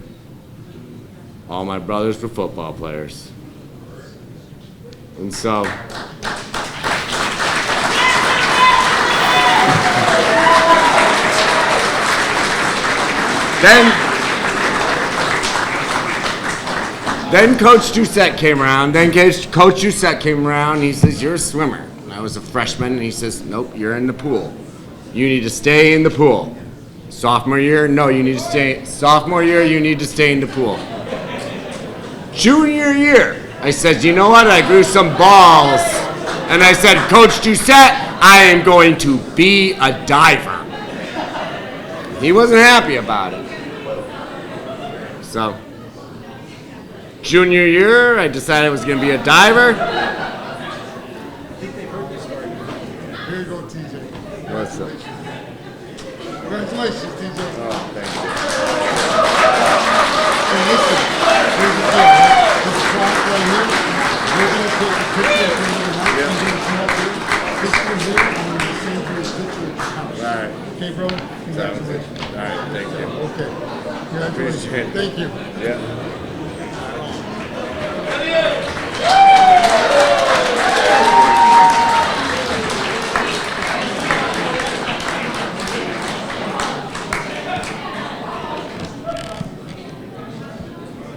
All my brothers were football players. And so, then Coach Doucette came around. He says, you're a swimmer. And I was a freshman, and he says, nope, you're in the pool. You need to stay in the pool. Sophomore year, no, you need to stay. Sophomore year, you need to stay in the pool. Junior year, I said, you know what? I grew some balls. And I said, Coach Doucette, I am going to be a diver. He wasn't happy about it. So, junior year, I decided I was going to be a diver. Here you go, TJ. What's up? Congratulations, TJ. Oh, thank you. And listen, here's the deal, right? This clock right here, we're going to take a picture of him tonight. He's going to come up here. This one here, I'm going to send you a picture of the house. All right. Okay, bro? Congratulations. All right, thank you. Okay. Congratulations. Appreciate it. Thank you. Yeah.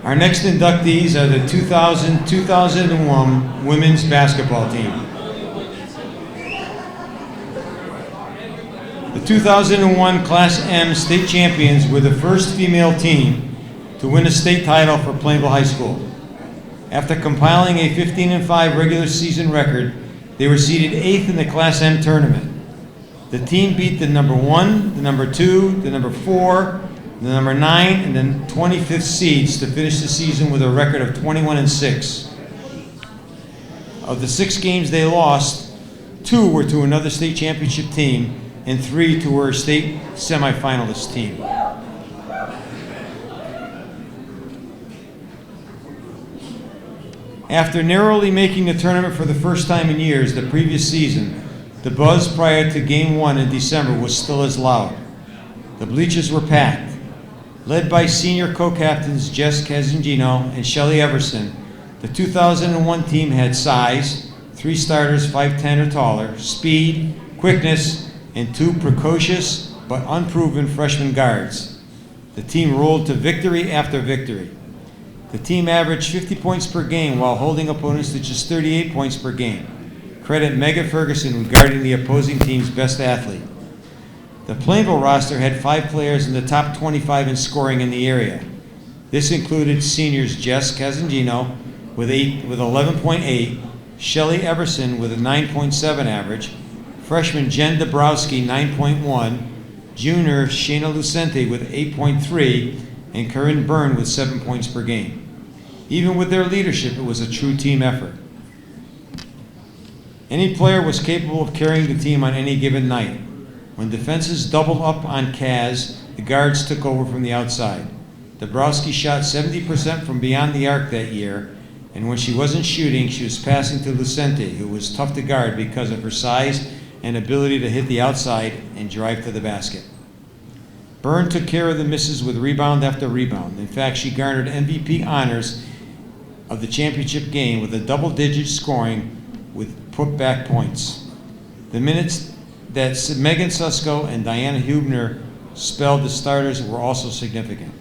Our next inductees are the 2000-2001 women's basketball team. The 2001 Class M state champions were the first female team to win a state title for Plainville High School. After compiling a 15-5 regular season record, they were seeded 8th in the Class M tournament. The team beat the number 1, the number 2, the number 4, the number 9, and then 25th seeds to finish the season with a record of 21-6. Of the 6 games they lost, 2 were to another state championship team, and 3 to her state semifinalist team. After narrowly making the tournament for the first time in years the previous season, the buzz prior to Game 1 in December was still as loud. The bleachers were packed. Led by senior co-captains Jess Casangino and Shelley Everson, the 2001 team had size, 3 starters 5'10" or taller, speed, quickness, and 2 precocious but unproven freshman guards. The team rolled to victory after victory. The team averaged 50 points per game while holding opponents to just 38 points per game. Credit Megan Ferguson regarding the opposing team's best athlete. The Plainville roster had 5 players in the top 25 in scoring in the area. This included seniors Jess Casangino with 11.8, Shelley Everson with a 9.7 average, freshman Jen Debrosky 9.1, junior Shayna Lucente with 8.3, and Corinne Byrne with 7 points per game. Even with their leadership, it was a true team effort. Any player was capable of carrying the team on any given night. When defenses doubled up on Kaz, the guards took over from the outside. Debrosky shot 70% from beyond the arc that year, and when she wasn't shooting, she was passing to Lucente, who was tough to guard because of her size and ability to hit the outside and drive to the basket. Byrne took care of the misses with rebound after rebound. In fact, she garnered MVP honors of the championship game with a double-digit scoring with put-back points. The minutes that Megan Susko and Diana Hubner spelled the starters were also significant.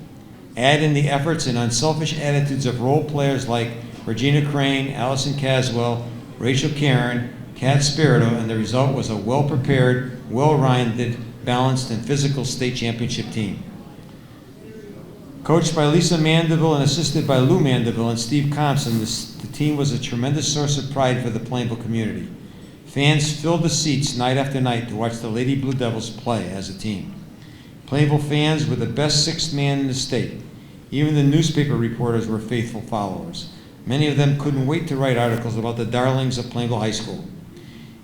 Add in the efforts and unselfish attitudes of role players like Regina Crane, Allison Caswell, Rachel Karen, Kat Spirito, and the result was a well-prepared, well-rounded, balanced, and physical state championship team. Coached by Lisa Mandeville and assisted by Lou Mandeville and Steve Compson, the team was a tremendous source of pride for the Plainville community. Fans filled the seats night after night to watch the Lady Blue Devils play as a team. Plainville fans were the best 6th man in the state. Even the newspaper reporters were faithful followers. Many of them couldn't wait to write articles about the darlings of Plainville High School.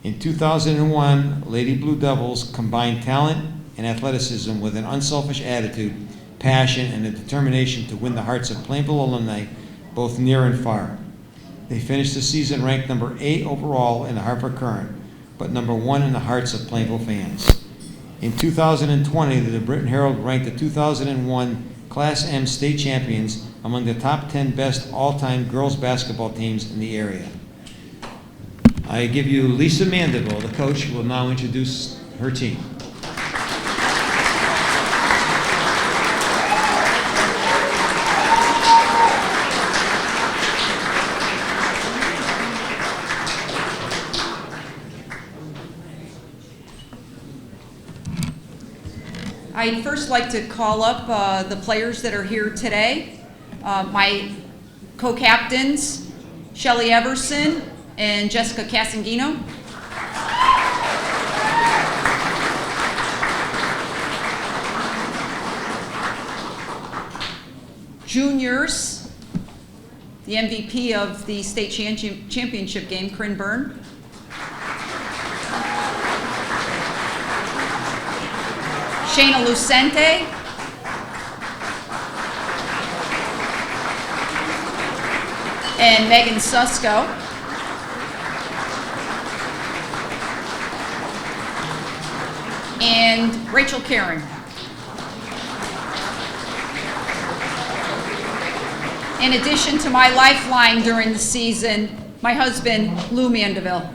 In 2001, Lady Blue Devils combined talent and athleticism with an unselfish attitude, passion, and a determination to win the hearts of Plainville alumni, both near and far. They finished the season ranked number 8 overall in the Hartford Courant, but number 1 in the hearts of Plainville fans. In 2020, the Britain Herald ranked the 2001 Class M state champions among the top 10 best all-time girls basketball teams in the area. I give you Lisa Mandeville, the coach, who will now introduce her team. I'd first like to call up the players that are here today. My co-captains, Shelley Everson and Jessica Casangino. Juniors, the MVP of the state championship game, Corinne Byrne. Shayna Lucente. And Megan Susko. And Rachel Karen. In addition to my lifeline during the season, my husband, Lou Mandeville.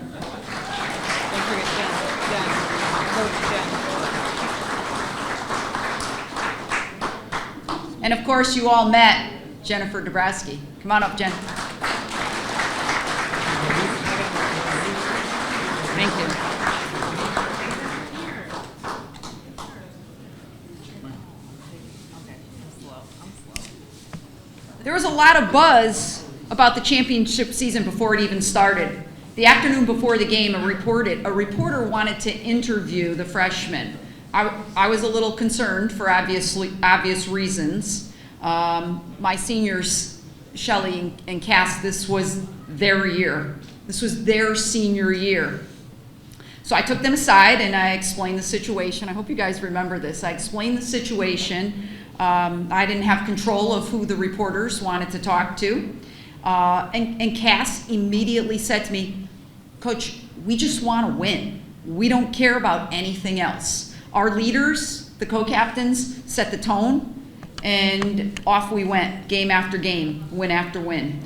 And of course, you all met Jennifer Debrosky. Come on up, Jen. Thank you. There was a lot of buzz about the championship season before it even started. The afternoon before the game, a reporter wanted to interview the freshmen. I was a little concerned for obvious reasons. My seniors, Shelley and Cass, this was their year. This was their senior year. So I took them aside and I explained the situation. I hope you guys remember this. I explained the situation. I didn't have control of who the reporters wanted to talk to. And Cass immediately said to me, Coach, we just want to win. We don't care about anything else. Our leaders, the co-captains, set the tone, and off we went, game after game, win after win.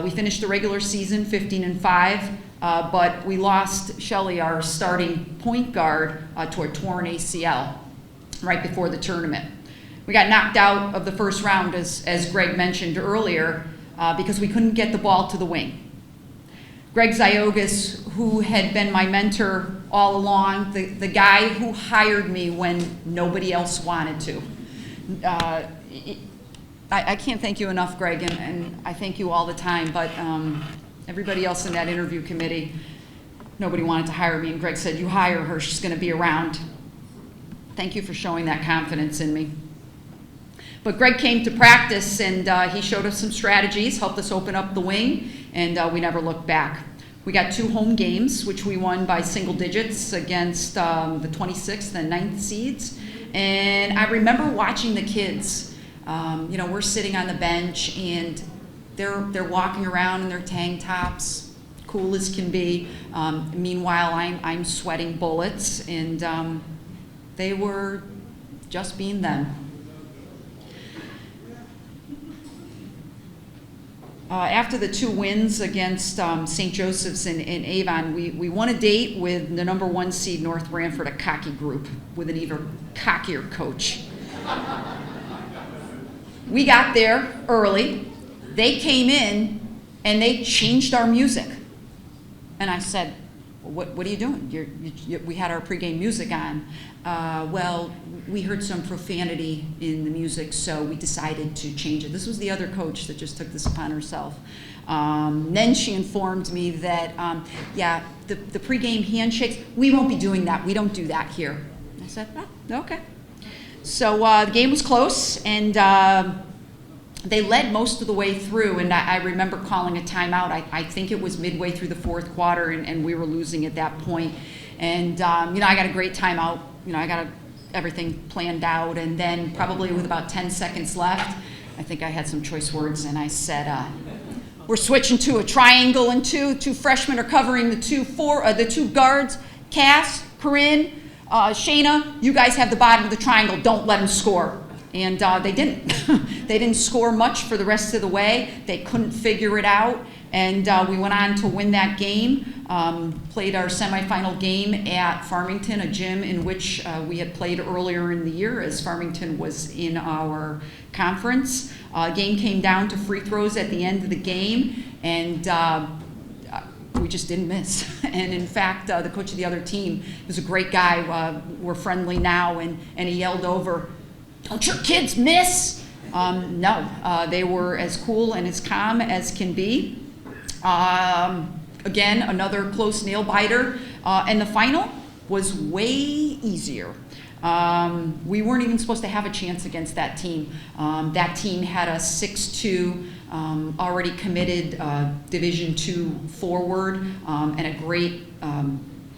We finished the regular season 15-5, but we lost Shelley, our starting point guard, to a torn ACL right before the tournament. We got knocked out of the first round, as Greg mentioned earlier, because we couldn't get the ball to the wing. Greg Ziogas, who had been my mentor all along, the guy who hired me when nobody else wanted to. I can't thank you enough, Greg, and I thank you all the time, but everybody else in that interview committee, nobody wanted to hire me, and Greg said, you hire her, she's going to be around. Thank you for showing that confidence in me. But Greg came to practice, and he showed us some strategies, helped us open up the wing, and we never looked back. We got 2 home games, which we won by single digits against the 26th and 9th seeds. And I remember watching the kids. We're sitting on the bench, and they're walking around in their tank tops, cool as can be. Meanwhile, I'm sweating bullets, and they were just being them. After the 2 wins against St. Joseph's and Avon, we won a date with the number 1 seed North Branford, a cocky group with an even cockier coach. We got there early. They came in and they changed our music. And I said, what are you doing? We had our pregame music on. Well, we heard some profanity in the music, so we decided to change it. This was the other coach that just took this upon herself. Then she informed me that, the pregame handshakes, we won't be doing that. We don't do that here. I said, oh, okay. So the game was close, and they led most of the way through, and I remember calling a timeout. I think it was midway through the 4th quarter, and we were losing at that point. And, I got a great timeout. I got everything planned out, and then probably with about 10 seconds left, I think I had some choice words, and I said, we're switching to a triangle and 2 freshmen are covering the two guards, Cass, Corinne, Shayna, you guys have the bottom of the triangle, don't let them score. And they didn't. They didn't score much for the rest of the way. They couldn't figure it out. And we went on to win that game, played our semifinal game at Farmington, a gym in which we had played earlier in the year as Farmington was in our conference. Game came down to free throws at the end of the game, and we just didn't miss. And in fact, the coach of the other team was a great guy. We're friendly now, and he yelled over, "Don't your kids miss?" No, they were as cool and as calm as can be. Again, another close nail biter. And the final was way easier. We weren't even supposed to have a chance against that team. That team had a 6'2", already committed Division II forward, and a great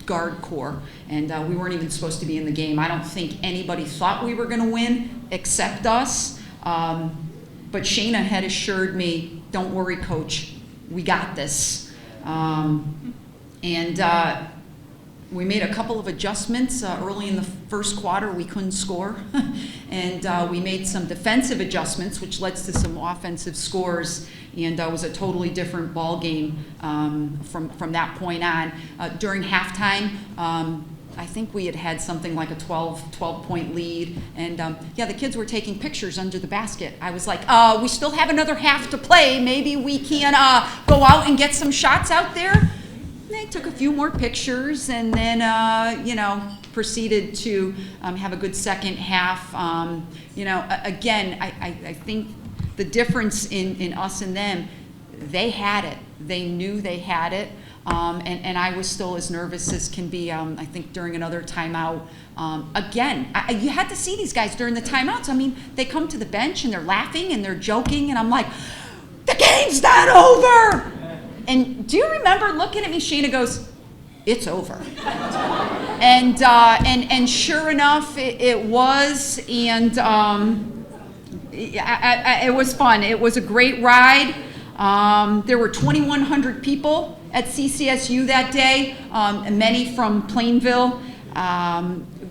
guard core. And we weren't even supposed to be in the game. I don't think anybody thought we were going to win except us. But Shayna had assured me, "Don't worry, Coach. We got this." We made a couple of adjustments early in the first quarter. We couldn't score. And we made some defensive adjustments, which led to some offensive scores. And it was a totally different ball game from that point on. During halftime, I think we had something like a 12-point lead, and yeah, the kids were taking pictures under the basket. I was like, we still have another half to play. Maybe we can go out and get some shots out there. And they took a few more pictures, and then proceeded to have a good second half. Again, I think the difference in us and them, they had it. They knew they had it. And I was still as nervous as can be, I think, during another timeout. Again, you had to see these guys during the timeouts. I mean, they come to the bench and they're laughing and they're joking, and I'm like, the game's not over! And do you remember looking at me? Sheena goes, it's over. And sure enough, it was, and it was fun. It was a great ride. There were 2,100 people at CCSU that day, many from Plainville.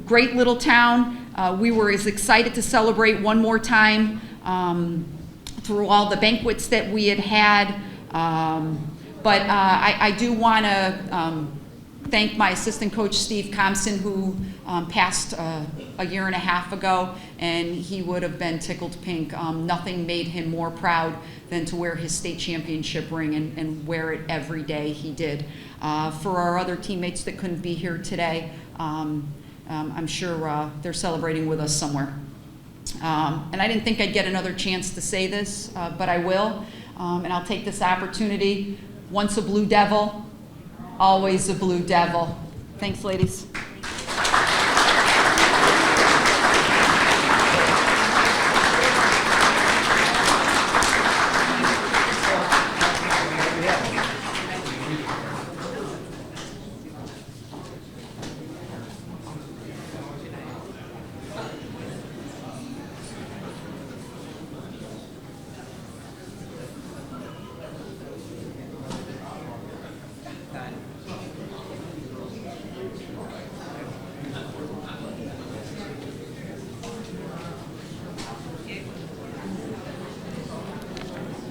Great little town. We were as excited to celebrate one more time through all the banquets that we had. But I do want to thank my assistant coach, Steve Compson, who passed a year and a half ago, and he would have been tickled pink. Nothing made him more proud than to wear his state championship ring and wear it every day. He did. For our other teammates that couldn't be here today, I'm sure they're celebrating with us somewhere. And I didn't think I'd get another chance to say this, but I will. And I'll take this opportunity. Once a Blue Devil, always a Blue Devil. Thanks, ladies.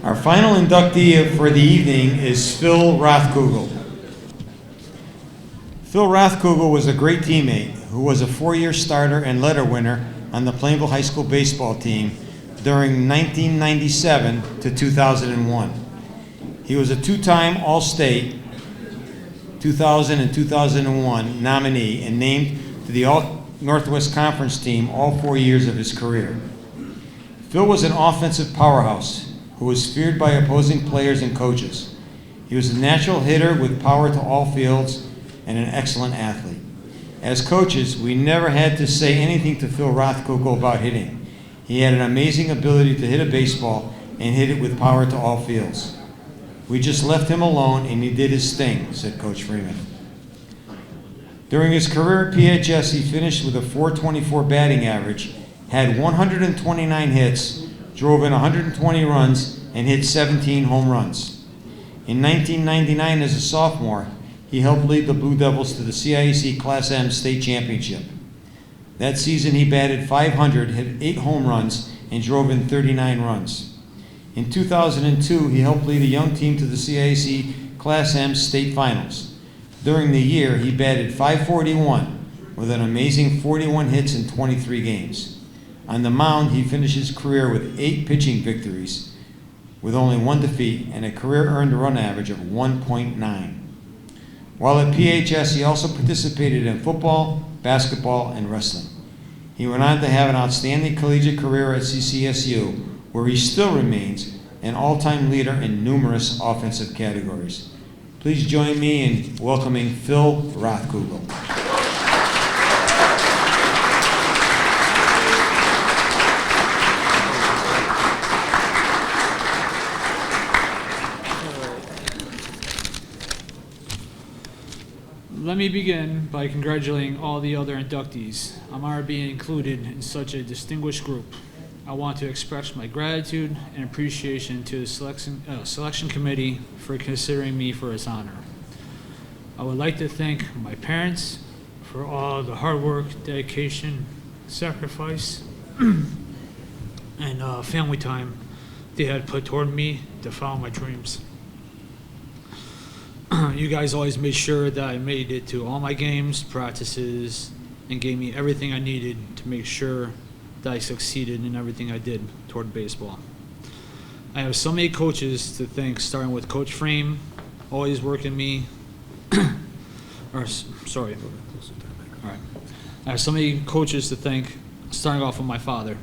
Our final inductee for the evening is Phil Rathcough. Phil Rathcough was a great teammate who was a 4-year starter and letter winner on the Plainville High School baseball team during 1997 to 2001. He was a 2-time All-State 2000 and 2001 nominee and named to the All-Northwest Conference team all 4 years of his career. Phil was an offensive powerhouse who was feared by opposing players and coaches. He was a natural hitter with power to all fields and an excellent athlete. As coaches, we never had to say anything to Phil Rathcough about hitting. He had an amazing ability to hit a baseball and hit it with power to all fields. We just left him alone and he did his thing, said Coach Freeman. During his career at PHS, he finished with a .424 batting average, had 129 hits, drove in 120 runs, and hit 17 home runs. In 1999, as a sophomore, he helped lead the Blue Devils to the CIAC Class M state championship. That season, he batted .500, hit 8 home runs, and drove in 39 runs. In 2002, he helped lead a young team to the CIAC Class M state finals. During the year, he batted .541 with an amazing 41 hits in 23 games. On the mound, he finished his career with 8 pitching victories, with only 1 defeat, and a career earned run average of 1.9. While at PHS, he also participated in football, basketball, and wrestling. He went on to have an outstanding collegiate career at CCSU, where he still remains an all-time leader in numerous offensive categories. Please join me in welcoming Phil Rathcough. Let me begin by congratulating all the other inductees. I'm honored being included in such a distinguished group. I want to express my gratitude and appreciation to the selection committee for considering me for this honor. I would like to thank my parents for all the hard work, dedication, sacrifice, and family time they had put toward me to follow my dreams. You guys always made sure that I made it to all my games, practices, and gave me everything I needed to make sure that I succeeded in everything I did toward baseball. I have so many coaches to thank, starting with Coach Frame, always working me, sorry. All right. I have so many coaches to thank, starting off with my father,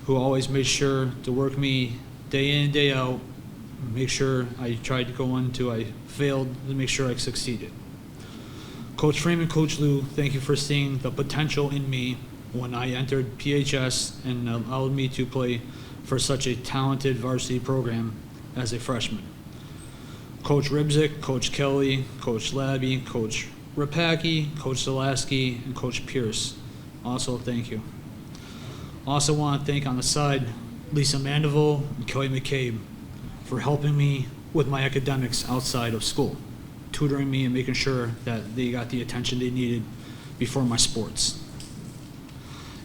who always made sure to work me day in and day out, make sure I tried to go until I failed to make sure I succeeded. Coach Frame and Coach Lou, thank you for seeing the potential in me when I entered PHS and allowed me to play for such a talented varsity program as a freshman. Coach Ribzik, Coach Kelly, Coach Labby, Coach Rapacki, Coach Zalaski, and Coach Pierce. Also, thank you. Also want to thank on the side Lisa Mandeville and Kelly McCabe for helping me with my academics outside of school, tutoring me and making sure that they got the attention they needed before my sports.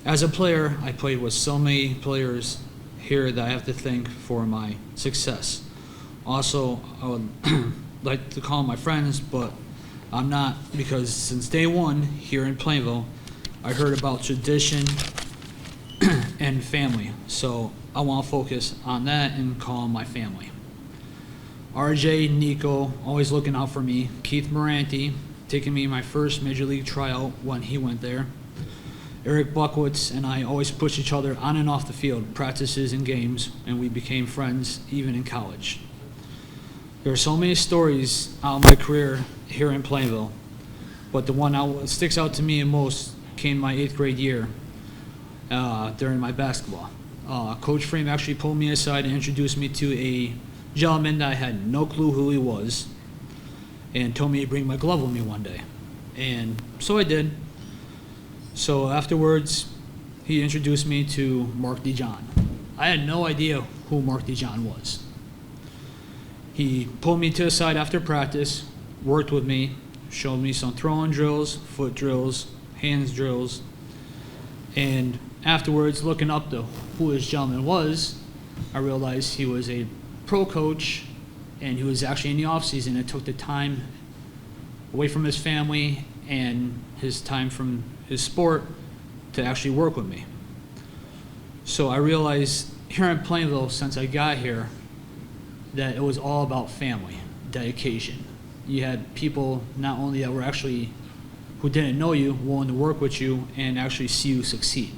As a player, I played with so many players here that I have to thank for my success. Also, I would like to call them my friends, but I'm not, because since day one here in Plainville, I heard about tradition and family. So I want to focus on that and call them my family. RJ, Nico, always looking out for me. Keith Moranti, taking me my first major league tryout when he went there. Eric Buckwitz and I always pushed each other on and off the field, practices and games, and we became friends even in college. There are so many stories out of my career here in Plainville, but the one that sticks out to me most came my 8th grade year during my basketball. Coach Frame actually pulled me aside and introduced me to a gentleman that I had no clue who he was, and told me to bring my glove with me one day. And so I did. So afterwards, he introduced me to Mark DeJohn. I had no idea who Mark DeJohn was. He pulled me to the side after practice, worked with me, showed me some throwing drills, foot drills, hands drills, and afterwards, looking up to who this gentleman was, I realized he was a pro coach, and he was actually in the off season and took the time away from his family and his time from his sport to actually work with me. So I realized here in Plainville, since I got here, that it was all about family, dedication. You had people not only that were actually, who didn't know you, willing to work with you and actually see you succeed.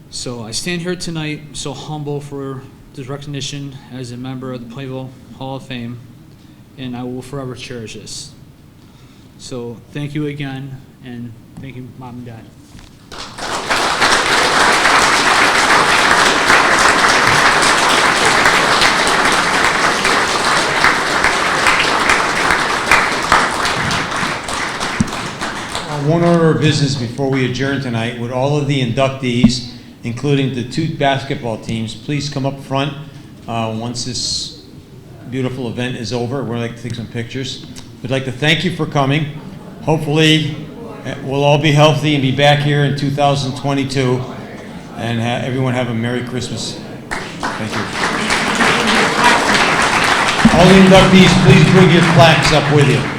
So I stand here tonight so humble for this recognition as a member of the Plainville Hall of Fame, and I will forever cherish this. So thank you again, and thank you, Mom and Dad. One order of business before we adjourn tonight, would all of the inductees, including the 2 basketball teams, please come up front once this beautiful event is over. We'd like to take some pictures. We'd like to thank you for coming. Hopefully, we'll all be healthy and be back here in 2022. And everyone have a Merry Christmas. Thank you. All the inductees, please bring your plaques up with you.